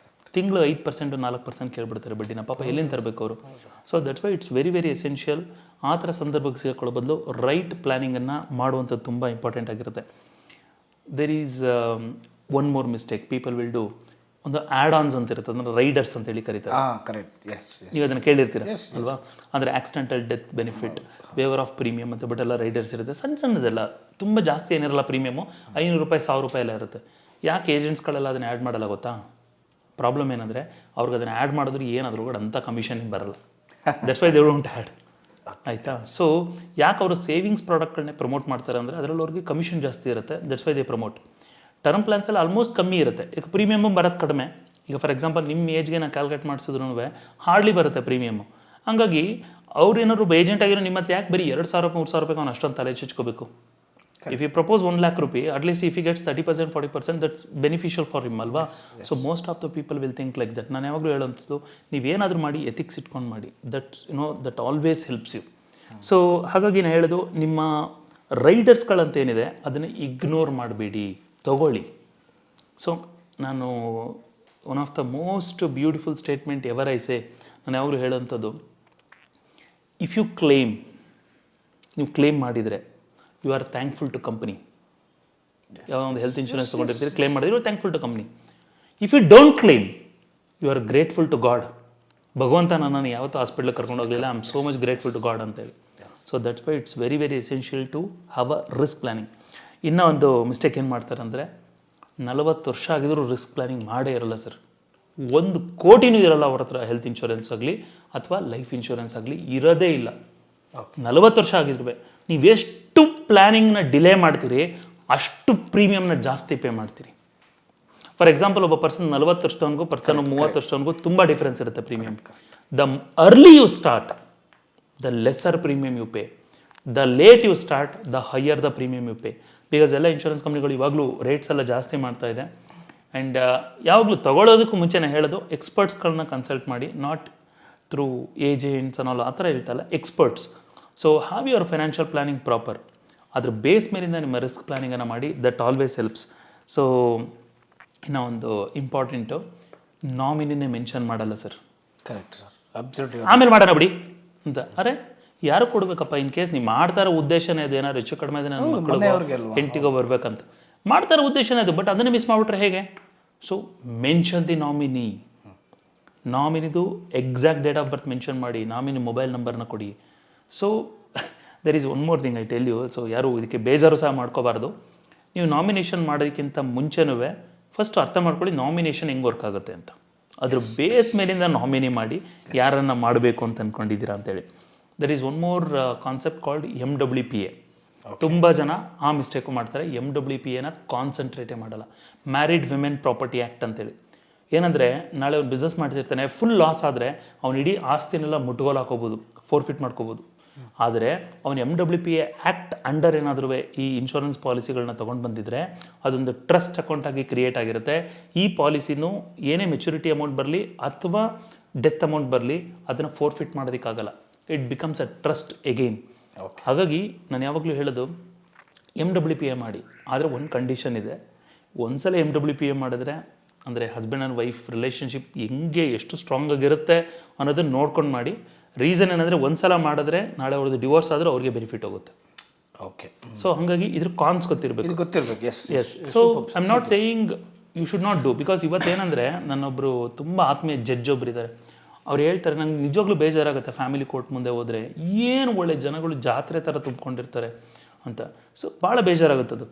ತಿಂಗಳು 5% 4% ಕೇಳ್ಬಿಡ್ತಾರೆ ಬಡ್ಡಿನ, ಪಾಪ ಎಲ್ಲಿಂದ ತರಬೇಕು ಅವರು. So that's why it's very very essential. ಆ ಥರ ಸಂದರ್ಭಕ್ಕೆ ಸಿಗಾಕೊಳ್ಳೋ ಬದಲು ರೈಟ್ ಪ್ಲ್ಯಾನಿಂಗನ್ನು ಮಾಡುವಂಥದ್ದು ತುಂಬ ಇಂಪಾರ್ಟೆಂಟ್ ಆಗಿರುತ್ತೆ. There is one more mistake people will do. ಒಂದು ಆ್ಯಡ್ ಆನ್ಸ್ ಅಂತ ಇರುತ್ತೆ, ಅದನ್ನು ರೈಡರ್ಸ್ ಅಂತೇಳಿ ಕರೀತಾರೆ. Correct, yes. ನೀವು ಅದನ್ನು ಕೇಳಿರ್ತೀರ ಅಲ್ವಾ? ಅಂದರೆ accidental death benefit, waiver of premium ಅಂತ ಬಟ್ ಎಲ್ಲ ರೈಡರ್ಸ್ ಇರುತ್ತೆ. ಸಣ್ಣ ಸಣ್ಣದೆಲ್ಲ, ತುಂಬ ಜಾಸ್ತಿ ಏನಿರಲ್ಲ ಪ್ರೀಮಿಯಮು, 500 ರೂಪಾಯಿ 1000 ರೂಪಾಯಿ ಎಲ್ಲ ಇರುತ್ತೆ. ಯಾಕೆ ಏಜೆಂಟ್ಸ್ಗಳೆಲ್ಲ ಅದನ್ನು ಆ್ಯಡ್ ಮಾಡಲ್ಲ ಗೊತ್ತಾ? ಪ್ರಾಬ್ಲಮ್ ಏನಂದರೆ ಅವ್ರಿಗೆ ಅದನ್ನು ಆ್ಯಡ್ ಮಾಡಿದ್ರೆ ಏನಾದರೂ ಕೂಡ ಅಂಥ ಕಮಿಷನ್ ಬರಲ್ಲ. That's why they don't add. ಆಯಿತಾ? ಸೊ ಯಾಕೆ ಅವರು ಸೇವಿಂಗ್ಸ್ ಪ್ರಾಡಕ್ಟ್ಗಳನ್ನೇ ಪ್ರಮೋಟ್ ಮಾಡ್ತಾರೆ ಅಂದರೆ ಅದರಲ್ಲಿ ಅವ್ರಿಗೆ ಕಮಿಷನ್ ಜಾಸ್ತಿ ಇರುತ್ತೆ. That's why they promote. Term ಪ್ಲಾನ್ಸಲ್ಲಿ ಆಲ್ಮೋಸ್ಟ್ ಕಮ್ಮಿ ಇರುತ್ತೆ. ಈಗ ಪ್ರೀಮಿಯಮ್ಮು ಬರೋದು ಕಡಿಮೆ. ಈಗ ಫಾರ್ ಎಕ್ಸಾಂಪಲ್ ನಿಮ್ಮ ಏಜ್ಗೆ ನಾನು ಕ್ಯಾಲ್ಕುಲೇಟ್ ಮಾಡಿಸಿದ್ರು ಹಾರ್ಡ್ಲಿ ಬರುತ್ತೆ ಪ್ರೀಮಿಯಮ್ಮು. ಹಂಗಾಗಿ ಅವ್ರು ಏನಾದ್ರು ಏಜೆಂಟ್ ಆಗಿರೋ ನಿಮ್ಮ ಹತ್ರ ಯಾಕೆ ಬರೀ 2000 ರೂಪಾಯಿ 3000 ರೂಪಾಯಿಗೆ ಅವ್ನು ಅಷ್ಟೊಂದು ತಲೆ ಚಿಚ್ಕೋಬೇಕು? If you propose 1 lakh rupee, at least if he gets 30% 40%, that's beneficial for him ಅಲ್ವಾ? So most of the people will think like that. ನಾನು ಯಾವಾಗಲೂ ಹೇಳೋಂಥದ್ದು, ನೀವೇನಾದರೂ ಮಾಡಿ ಎಥಿಕ್ಸ್ ಇಟ್ಕೊಂಡು ಮಾಡಿ. That's that always helps you. So ಹಾಗಾಗಿ ನಾನು ಹೇಳೋದು, ನಿಮ್ಮ ರೈಡರ್ಸ್ಗಳಂತೇನಿದೆ ಅದನ್ನು ಇಗ್ನೋರ್ ಮಾಡಬೇಡಿ, ತಗೊಳ್ಳಿ. ಸೊ ನಾನು one of the most beautiful statement ever I say, ನಾನು ಯಾವಾಗಲೂ ಹೇಳೋಂಥದ್ದು, ಇಫ್ ಯು ಕ್ಲೇಮ್, ನೀವು ಕ್ಲೇಮ್ ಮಾಡಿದರೆ you are thankful to company. ಯಾವ ಒಂದು ಹೆಲ್ತ್ ಇನ್ಶೂರೆನ್ಸ್ ತೊಗೊಂಡಿರ್ತೀರಿ, ಕ್ಲೇಮ್ ಮಾಡಿದ್ರೆ you are thankful to company. If you don't claim you are grateful to God. ಭಗವಂತ ನನ್ನನ್ನು ಯಾವತ್ತೂ ಹಾಸ್ಪಿಟ್ಲಿಗೆ ಕರ್ಕೊಂಡು ಹೋಗಲಿಲ್ಲ, I am so much grateful to God ಅಂತೇಳಿ. So that's why it's very very essential to have a risk planning. ಇನ್ನೂ ಒಂದು ಮಿಸ್ಟೇಕ್ ಏನು ಮಾಡ್ತಾರೆ ಅಂದರೆ, 40 ವರ್ಷ ಆಗಿದ್ರೂ ರಿಸ್ಕ್ ಪ್ಲಾನಿಂಗ್ ಮಾಡೇ ಇರಲ್ಲ ಸರ್. 1 ಕೋಟಿನೂ ಇರಲ್ಲ ಅವ್ರ ಹತ್ರ. ಹೆಲ್ತ್ ಇನ್ಶೂರೆನ್ಸ್ ಆಗಲಿ ಅಥವಾ ಲೈಫ್ ಇನ್ಶೂರೆನ್ಸ್ ಆಗಲಿ ಇರೋದೇ ಇಲ್ಲ. 40 ವರ್ಷ ಆಗಿದ್ರೂ ನೀವೆಷ್ಟು ಪ್ಲ್ಯಾನಿಂಗ್ನ ಡಿಲೇ ಮಾಡ್ತೀರಿ ಅಷ್ಟು ಪ್ರೀಮಿಯಮ್ನ ಜಾಸ್ತಿ ಪೇ ಮಾಡ್ತೀರಿ. ಫಾರ್ ಎಕ್ಸಾಂಪಲ್, ಒಬ್ಬ ಪರ್ಸನ್ 40 ವರ್ಷದವನಿಗೂ ಪರ್ಸನ್ 30 ವರ್ಷದವನಿಗೂ ತುಂಬ ಡಿಫ್ರೆನ್ಸ್ ಇರುತ್ತೆ premium. The early you start, the lesser premium you pay. The late you start, the higher the premium you pay. Because ಎಲ್ಲ ಇನ್ಶೂರೆನ್ಸ್ ಕಂಪ್ನಿಗಳು ಇವಾಗಲೂ ರೇಟ್ಸ್ ಎಲ್ಲ ಜಾಸ್ತಿ ಮಾಡ್ತಾ ಇದೆ. ಆ್ಯಂಡ್ ಯಾವಾಗಲೂ ತಗೊಳ್ಳೋದಕ್ಕೂ ಮುಂಚೆನೇ ಹೇಳೋದು, ಎಕ್ಸ್ಪರ್ಟ್ಸ್ಗಳನ್ನ ಕನ್ಸಲ್ಟ್ ಮಾಡಿ, ನಾಟ್ ಥ್ರೂ ಏಜೆಂಟ್ಸ್ ಅನ್ನೋಲ್ಲ ಆ ಥರ ಹೇಳ್ತಲ್ಲ, experts. So have your financial planning proper. ಅದ್ರ ಬೇಸ್ ಮೇಲಿಂದ ನಿಮ್ಮ ರಿಸ್ಕ್ ಪ್ಲಾನಿಂಗನ್ನು ಮಾಡಿ. That always helps. ಸೊ ಇನ್ನೂ ಒಂದು ಇಂಪಾರ್ಟೆಂಟು, ನಾಮಿನಿನೇ ಮೆನ್ಷನ್ ಮಾಡಲ್ಲ ಸರ್. Correct sir, absolutely. ಆಮೇಲೆ ಮಾಡೋಣ ಬಿಡಿ ಅಂತ. ಅರೆ ಯಾರು ಕೊಡಬೇಕಪ್ಪ? ಇನ್ ಕೇಸ್ ನೀವು ಮಾಡ್ತಾ ಇರೋ ಉದ್ದೇಶನೇ ಅದು, ಏನಾದ್ರು ಹೆಚ್ಚು ಕಡಿಮೆ ಇದೆ, ನನ್ನ ಮಕ್ಕಳಿಗೋ ಹೆಂಡತಿಗೋ ಬರ್ಬೇಕಂತ ಮಾಡ್ತಾ ಇರೋ ಉದ್ದೇಶನೇ ಅದು. ಬಟ್ ಅದನ್ನೇ ಮಿಸ್ ಮಾಡಿಬಿಟ್ರೆ ಹೇಗೆ? So mention the nominee. ನಾಮಿನಿದು exact date of birth mention ಮಾಡಿ, ನಾಮಿನಿ ಮೊಬೈಲ್ ನಂಬರ್ನ ಕೊಡಿ. So there is one more thing I tell you. So ಯಾರು ಇದಕ್ಕೆ ಬೇಜಾರು ಸಹ ಮಾಡ್ಕೋಬಾರ್ದು. ನೀವು ನಾಮಿನೇಷನ್ ಮಾಡೋದಕ್ಕಿಂತ ಮುಂಚೆನೂ ಫಸ್ಟ್ ಅರ್ಥ ಮಾಡ್ಕೊಳ್ಳಿ ನಾಮಿನೇಷನ್ ಹೆಂಗೆ ವರ್ಕ್ ಆಗುತ್ತೆ ಅಂತ. ಅದ್ರ ಬೇಸ್ ಮೇಲಿಂದ ನಾಮಿನಿ ಮಾಡಿ ಯಾರನ್ನು ಮಾಡಬೇಕು ಅಂತ ಅಂದ್ಕೊಂಡಿದ್ದೀರಾ ಅಂತೇಳಿ. There is one more concept called MWPA. ತುಂಬ ಜನ ಆ ಮಿಸ್ಟೇಕು ಮಾಡ್ತಾರೆ. MWPAನ ಕಾನ್ಸಂಟ್ರೇಟೇ ಮಾಡಲ್ಲ. ಮ್ಯಾರಿಡ್ ವಿಮೆನ್ ಪ್ರಾಪರ್ಟಿ ಆ್ಯಕ್ಟ್ ಅಂತೇಳಿ. ಏನಂದರೆ, ನಾಳೆ ಅವ್ನು ಬಿಸ್ನೆಸ್ ಮಾಡ್ತಿರ್ತಾನೆ, ಫುಲ್ ಲಾಸ್ ಆದರೆ ಅವ್ನು ಇಡೀ ಆಸ್ತಿನೆಲ್ಲ ಮುಟ್ಗೋಲು ಹಾಕೋಬೋದು, ಫೋರ್ಫಿಟ್ ಮಾಡ್ಕೋಬೋದು. ಆದರೆ ಅವನು MWPA ಆ್ಯಕ್ಟ್ ಅಂಡರ್ ಏನಾದರೂ ಈ ಇನ್ಶೂರೆನ್ಸ್ ಪಾಲಿಸಿಗಳನ್ನ ತೊಗೊಂಡು ಬಂದಿದ್ರೆ ಅದೊಂದು ಟ್ರಸ್ಟ್ ಅಕೌಂಟಾಗಿ ಕ್ರಿಯೇಟ್ ಆಗಿರುತ್ತೆ. ಈ ಪಾಲಿಸಿನೂ ಏನೇ ಮೆಚುರಿಟಿ ಅಮೌಂಟ್ ಬರಲಿ ಅಥವಾ ಡೆತ್ ಅಮೌಂಟ್ ಬರಲಿ ಅದನ್ನು ಫೋರ್ಫಿಟ್ ಮಾಡೋದಕ್ಕಾಗಲ್ಲ. It becomes a trust again. ಹಾಗಾಗಿ ನಾನು ಯಾವಾಗಲೂ ಹೇಳೋದು, MWPA ಮಾಡಿ. ಆದರೆ ಒಂದು ಕಂಡೀಷನ್ ಇದೆ, ಒಂದ್ಸಲ MWPA ಮಾಡಿದ್ರೆ ಅಂದರೆ ಹಸ್ಬೆಂಡ್ ಆ್ಯಂಡ್ ವೈಫ್ ರಿಲೇಷನ್ಶಿಪ್ ಹೆಂಗೆ ಎಷ್ಟು ಸ್ಟ್ರಾಂಗ್ ಆಗಿರುತ್ತೆ ಅನ್ನೋದನ್ನು ನೋಡ್ಕೊಂಡು ಮಾಡಿ. ರೀಸನ್ ಏನಂದರೆ, ಒಂದ್ಸಲ ಮಾಡಿದ್ರೆ ನಾಳೆ ಅವ್ರದ್ದು ಡಿವೋರ್ಸ್ ಆದರೆ ಅವ್ರಿಗೆ ಬೆನಿಫಿಟ್ ಹೋಗುತ್ತೆ. ಓಕೆ. ಸೊ ಹಾಗಾಗಿ ಇದ್ರ ಕಾನ್ಸ್ ಗೊತ್ತಿರಬೇಕು. Yes yes. So I am not saying you should not do. Because ಇವತ್ತೇನೆಂದರೆ, ನನ್ನೊಬ್ಬರು ತುಂಬ ಆತ್ಮೀಯ ಜಡ್ಜ್ ಒಬ್ರು ಇದ್ದಾರೆ. ಅವ್ರು ಹೇಳ್ತಾರೆ, ನಂಗೆ ನಿಜವಾಗ್ಲೂ ಬೇಜಾರಾಗುತ್ತೆ ಫ್ಯಾಮಿಲಿ ಕೋರ್ಟ್ ಮುಂದೆ ಹೋದರೆ, ಏನು ಒಳ್ಳೆ ಜನಗಳು ಜಾತ್ರೆ ಥರ ತುಂಬ್ಕೊಂಡಿರ್ತಾರೆ ಅಂತ. ಸೊ ಭಾಳ ಬೇಜಾರಾಗುತ್ತದು.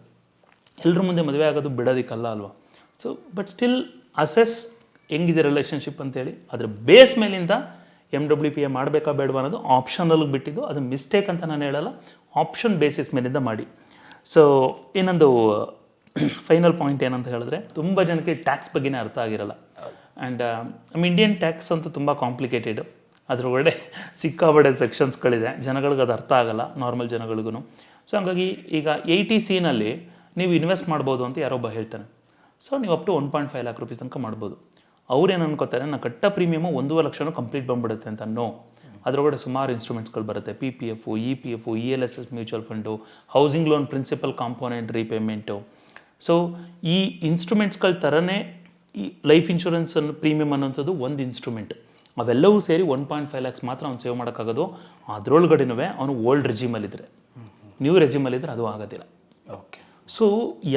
ಎಲ್ಲರ ಮುಂದೆ ಮದುವೆ ಆಗೋದು ಬಿಡೋದಕ್ಕಲ್ಲ ಅಲ್ವಾ? ಸೊ ಬಟ್ ಸ್ಟಿಲ್ ಅಸೆಸ್ ಹೆಂಗಿದೆ ರಿಲೇಷನ್ಶಿಪ್ ಅಂತೇಳಿ ಅದ್ರ ಬೇಸ್ ಮೇಲಿಂದ MWPA ಮಾಡಬೇಕಾ ಬೇಡವಾ ಅನ್ನೋದು ಆಪ್ಷನಲ್ಗೆ ಬಿಟ್ಟಿದ್ದು. ಅದು ಮಿಸ್ಟೇಕ್ ಅಂತ ನಾನು ಹೇಳಲ್ಲ, ಆಪ್ಷನ್ ಬೇಸಿಸ್ ಮೇಲಿಂದ ಮಾಡಿ. ಸೊ ಇನ್ನೊಂದು ಫೈನಲ್ ಪಾಯಿಂಟ್ ಏನಂತ ಹೇಳಿದ್ರೆ, ತುಂಬ ಜನಕ್ಕೆ ಟ್ಯಾಕ್ಸ್ ಬಗ್ಗೆನೇ ಅರ್ಥ ಆಗಿರಲ್ಲ. ಆ್ಯಂಡ್ ನಮ್ಮ ಇಂಡಿಯನ್ ಟ್ಯಾಕ್ಸ್ ಅಂತೂ ತುಂಬ ಕಾಂಪ್ಲಿಕೇಟೆಡ್. ಅದರೊಳಗಡೆ ಸಿಕ್ಕಾಬಡೆ ಸೆಕ್ಷನ್ಸ್ಗಳಿದೆ, ಜನಗಳಿಗೆ ಅದು ಅರ್ಥ ಆಗಲ್ಲ, ನಾರ್ಮಲ್ ಜನಗಳಿಗೂ. ಸೊ ಹಂಗಾಗಿ ಈಗ 80C ನೀವು ಇನ್ವೆಸ್ಟ್ ಮಾಡ್ಬೋದು ಅಂತ ಯಾರೊಬ್ಬ ಹೇಳ್ತಾನೆ. ಸೊ ನೀವು ಅಪ್ ಟು 1.5 lakh rupees ತನಕ ಮಾಡ್ಬೋದು. ಅವ್ರೇನು ಅನ್ಕೋತಾರೆ, ನಾನು ಕಟ್ಟ ಪ್ರೀಮಿಯಮು 1.5 ಲಕ್ಷ ಕಂಪ್ಲೀಟ್ ಬಂದ್ಬಿಡುತ್ತೆ ಅಂತ. ನೋ, ಅದರೊಳಗಡೆ ಸುಮಾರು ಇನ್ಸ್ಟ್ರೂಮೆಂಟ್ಸ್ಗಳು ಬರುತ್ತೆ. PPF, EPF, ELSS mutual fund, housing loan principal component repayment. So ಈ ಇನ್ಸ್ಟ್ರೂಮೆಂಟ್ಸ್ಗಳ ಥರನೇ ಈ ಲೈಫ್ ಇನ್ಶೂರೆನ್ಸ್ ಪ್ರೀಮಿಯಮ್ ಅನ್ನೋಂಥದ್ದು ಒಂದು ಇನ್ಸ್ಟ್ರೂಮೆಂಟ್. ಅವೆಲ್ಲವೂ ಸೇರಿ 1.5 lakhs ಮಾತ್ರ ಅವ್ನು ಸೇವ್ ಮಾಡೋಕ್ಕಾಗೋದು. ಅದರೊಳಗಡೆನೂ ಅವನು ಓಲ್ಡ್ ರೆಜಿಮಲ್ಲಿದ್ದರೆ, ನ್ಯೂ ರೆಜಿಮಲ್ಲಿದ್ದರೆ ಅದು ಆಗೋದಿಲ್ಲ. ಓಕೆ. ಸೊ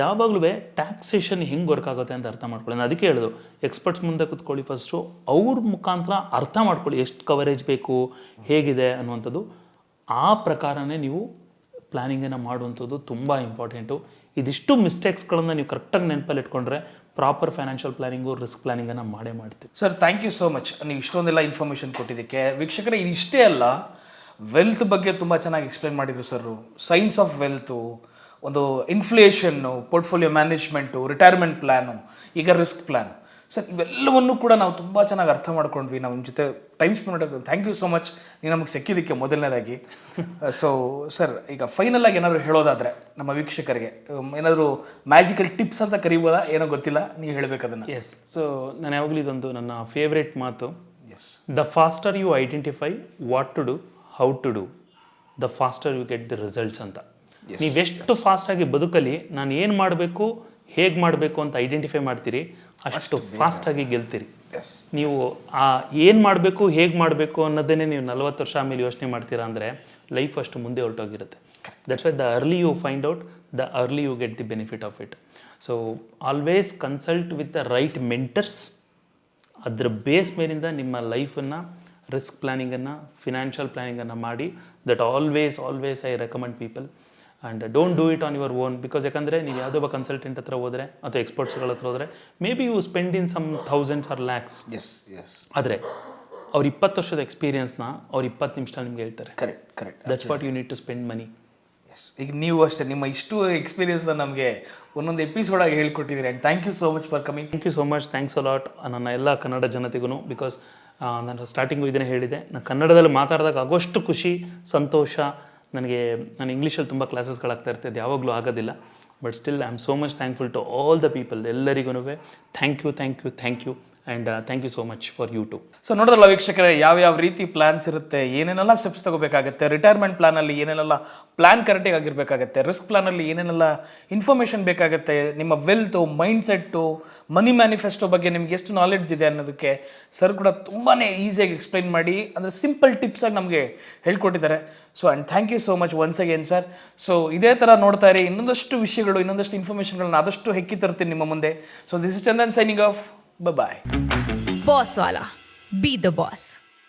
ಯಾವಾಗಲೂ ಟ್ಯಾಕ್ಸೇಷನ್ ಹೆಂಗೆ ವರ್ಕ್ ಆಗುತ್ತೆ ಅಂತ ಅರ್ಥ ಮಾಡ್ಕೊಳ್ಳಿ. ನಾನು ಅದಕ್ಕೆ ಹೇಳೋದು, ಎಕ್ಸ್ಪರ್ಟ್ಸ್ ಮುಂದೆ ಕೂತ್ಕೊಳ್ಳಿ, ಫಸ್ಟು ಅವ್ರ ಮುಖಾಂತರ ಅರ್ಥ ಮಾಡ್ಕೊಳ್ಳಿ ಎಷ್ಟು ಕವರೇಜ್ ಬೇಕು, ಹೇಗಿದೆ ಅನ್ನುವಂಥದ್ದು. ಆ ಪ್ರಕಾರನೇ ನೀವು ಪ್ಲ್ಯಾನಿಂಗನ್ನು ಮಾಡುವಂಥದ್ದು ತುಂಬ ಇಂಪಾರ್ಟೆಂಟು. ಇದಿಷ್ಟು ಮಿಸ್ಟೇಕ್ಸ್ಗಳನ್ನು ನೀವು ಕರೆಕ್ಟಾಗಿ ನೆನಪಲ್ಲಿ ಇಟ್ಕೊಂಡ್ರೆ ಪ್ರಾಪರ್ ಫೈನಾನ್ಷಿಯಲ್ ಪ್ಲಾನಿಂಗು, ರಿಸ್ಕ್ ಪ್ಲಾನಿಂಗನ್ನು ಮಾಡ್ತೀವಿ. Sir thank you so much, ನೀವು ಇಷ್ಟೊಂದೆಲ್ಲ ಇನ್ಫಾರ್ಮೇಷನ್ ಕೊಟ್ಟಿದ್ದಕ್ಕೆ. ವೀಕ್ಷಕರೇ, ಇದಿಷ್ಟೇ ಅಲ್ಲ, ವೆಲ್ತ್ ಬಗ್ಗೆ ತುಂಬ ಚೆನ್ನಾಗಿ ಎಕ್ಸ್ಪ್ಲೈನ್ ಮಾಡಿದ್ರು ಸರ್. ಸೈನ್ಸ್ ಆಫ್ ವೆಲ್ತು, ಒಂದು inflation, portfolio management, retirement plan, ಈಗ ರಿಸ್ಕ್ ಪ್ಲ್ಯಾನ್. ಸರ್ ಇವೆಲ್ಲವನ್ನೂ ಕೂಡ ನಾವು ತುಂಬ ಚೆನ್ನಾಗಿ ಅರ್ಥ ಮಾಡ್ಕೊಂಡ್ವಿ. ನಾವು ನಿಮ್ಮ ಜೊತೆ ಟೈಮ್ ಸ್ಪೆಂಡ್ ಮಾಡೋದು. ಥ್ಯಾಂಕ್ ಯು ಸೋ ಮಚ್, ನೀವು ನಮಗೆ ಸಿಕ್ಕಿದ್ದಕ್ಕೆ ಮೊದಲನೇದಾಗಿ. ಸೊ ಸರ್, ಈಗ ಫೈನಲ್ ಆಗಿ ಏನಾದರೂ ಹೇಳೋದಾದರೆ ನಮ್ಮ ವೀಕ್ಷಕರಿಗೆ ಏನಾದರೂ ಮ್ಯಾಜಿಕಲ್ ಟಿಪ್ಸ್ ಅಂತ ಕರೀಬೋದಾ, ಏನೋ ಗೊತ್ತಿಲ್ಲ, ನೀವು ಹೇಳಬೇಕು ಅದನ್ನು. ಎಸ್. ಸೊ ನಾನು ಯಾವಾಗಲೂ ಇದೊಂದು ನನ್ನ ಫೇವ್ರೇಟ್ ಮಾತು, the faster you identify what to do, how to do, the faster you get the results ಅಂತ. ನೀವೆಷ್ಟು ಫಾಸ್ಟಾಗಿ ಬದುಕಲಿ, ನಾನು ಏನು ಮಾಡಬೇಕು, ಹೇಗೆ ಮಾಡಬೇಕು ಅಂತ ಐಡೆಂಟಿಫೈ ಮಾಡ್ತೀರಿ, ಅಷ್ಟು ಫಾಸ್ಟಾಗಿ ಗೆಲ್ತೀರಿ. ನೀವು ಏನು ಮಾಡಬೇಕು, ಹೇಗೆ ಮಾಡಬೇಕು ಅನ್ನೋದನ್ನೇ ನೀವು 40 ವರ್ಷ ಆಮೇಲೆ ಯೋಚನೆ ಮಾಡ್ತೀರಾ ಅಂದರೆ ಲೈಫ್ ಅಷ್ಟು ಮುಂದೆ ಹೊರಟೋಗಿರುತ್ತೆ. That's why the early you find out, the early you get the benefit of it. So always consult with the right mentors. ಅದ್ರ ಬೇಸ್ ಮೇಲಿಂದ ನಿಮ್ಮ ಲೈಫನ್ನು, ರಿಸ್ಕ್ ಪ್ಲ್ಯಾನಿಂಗನ್ನು, ಫಿನಾನ್ಷಿಯಲ್ ಪ್ಲ್ಯಾನಿಂಗನ್ನು ಮಾಡಿ. That always I recommend people. And don't do it on your own. Because ಯಾಕಂದರೆ ನೀವು ಯಾವುದೋ ಒಬ್ಬ ಕನ್ಸಲ್ಟೆಂಟ್ ಹತ್ರ ಹೋದರೆ ಅಥವಾ ಎಕ್ಸ್ಪರ್ಟ್ಸ್ಗಳ ಹತ್ರ ಹೋದರೆ maybe you spend in some thousands or lakhs. ಆದರೆ ಅವ್ರ 20 ವರ್ಷದ ಎಕ್ಸ್ಪೀರಿಯನ್ಸ್ನ ಅವ್ರು 20 ನಿಮಿಷದಲ್ಲಿ ನಿಮ್ಗೆ ಹೇಳ್ತಾರೆ. Correct. That's what you need to spend money. ಈಗ ನೀವು ಅಷ್ಟೇ ನಿಮ್ಮ ಇಷ್ಟು ಎಕ್ಸ್ಪೀರಿಯನ್ಸ್ನ ನಮಗೆ ಒಂದೊಂದು ಎಪಿಸೋಡಾಗಿ ಹೇಳ್ಕೊಟ್ಟಿದ್ದೀರಿ. And thank you so much for coming. Thank you so much. Thanks a lot ನನ್ನ ಎಲ್ಲ ಕನ್ನಡ ಜನತೆಗೂ. ಬಿಕಾಸ್ ನಾನು ಸ್ಟಾರ್ಟಿಂಗು ಇದನ್ನೇ ಹೇಳಿದೆ, ನಾನು ಕನ್ನಡದಲ್ಲಿ ಮಾತಾಡಿದಾಗ ಆಗೋಷ್ಟು ಖುಷಿ, ಸಂತೋಷ ನನಗೆ. ನಾನು ಇಂಗ್ಲೀಷಲ್ಲಿ ತುಂಬ ಕ್ಲಾಸಸ್ಗಳಾಗ್ತಾ ಇರ್ತಿದ್ದೆ, ಯಾವಾಗಲೂ ಆಗೋದಿಲ್ಲ. But still I am so much thankful to all the people. ಎಲ್ಲರಿಗೂ thank you and thank you so much for you too. So ನೋಡಿದ್ರಲ್ಲ ವೀಕ್ಷಕರೇ, ಯಾವ ರೀತಿ ಪ್ಲಾನ್ಸ್ ಇರುತ್ತೆ, ಏನೇನೆಲ್ಲ ಸ್ಟೆಪ್ಸ್ ತಗೋಬೇಕಾಗುತ್ತೆ, ರಿಟೈರ್ಮೆಂಟ್ ಪ್ಲಾನಲ್ಲಿ ಏನೇನೆಲ್ಲ ಪ್ಲಾನ್ ಕರೆಕ್ಟಾಗಿ ಆಗಿರಬೇಕಾಗತ್ತೆ, ರಿಸ್ಕ್ ಪ್ಲಾನಲ್ಲಿ ಏನೇನೆಲ್ಲ ಇನ್ಫಾರ್ಮೇಷನ್ ಬೇಕಾಗುತ್ತೆ, ನಿಮ್ಮ ವೆಲ್ತು, ಮೈಂಡ್ ಸೆಟ್ಟು, ಮನಿ ಮ್ಯಾನಿಫೆಸ್ಟೋ ಬಗ್ಗೆ ನಿಮ್ಗೆ ಎಷ್ಟು ನಾಲೆಡ್ಜ್ ಇದೆ ಅನ್ನೋದಕ್ಕೆ ಸರ್ ಕೂಡ ತುಂಬಾ ಈಸಿಯಾಗಿ ಎಕ್ಸ್ಪ್ಲೈನ್ ಮಾಡಿ, ಅಂದರೆ ಸಿಂಪಲ್ ಟಿಪ್ಸಾಗಿ ನಮಗೆ ಹೇಳ್ಕೊಟ್ಟಿದ್ದಾರೆ. So and thank you so much once again sir. So ಇದೇ ಥರ ನೋಡ್ತಾ ಇರಿ, ಇನ್ನೊಂದಷ್ಟು ವಿಷಯಗಳು, ಇನ್ನೊಂದಷ್ಟು ಇನ್ಫಾರ್ಮೇಷನ್ಗಳನ್ನ ಆದಷ್ಟು ಹೆಕ್ಕಿ ತರ್ತೀನಿ ನಿಮ್ಮ ಮುಂದೆ. So this is Chandan signing off. Bye-bye. Boss Wala. Be the boss.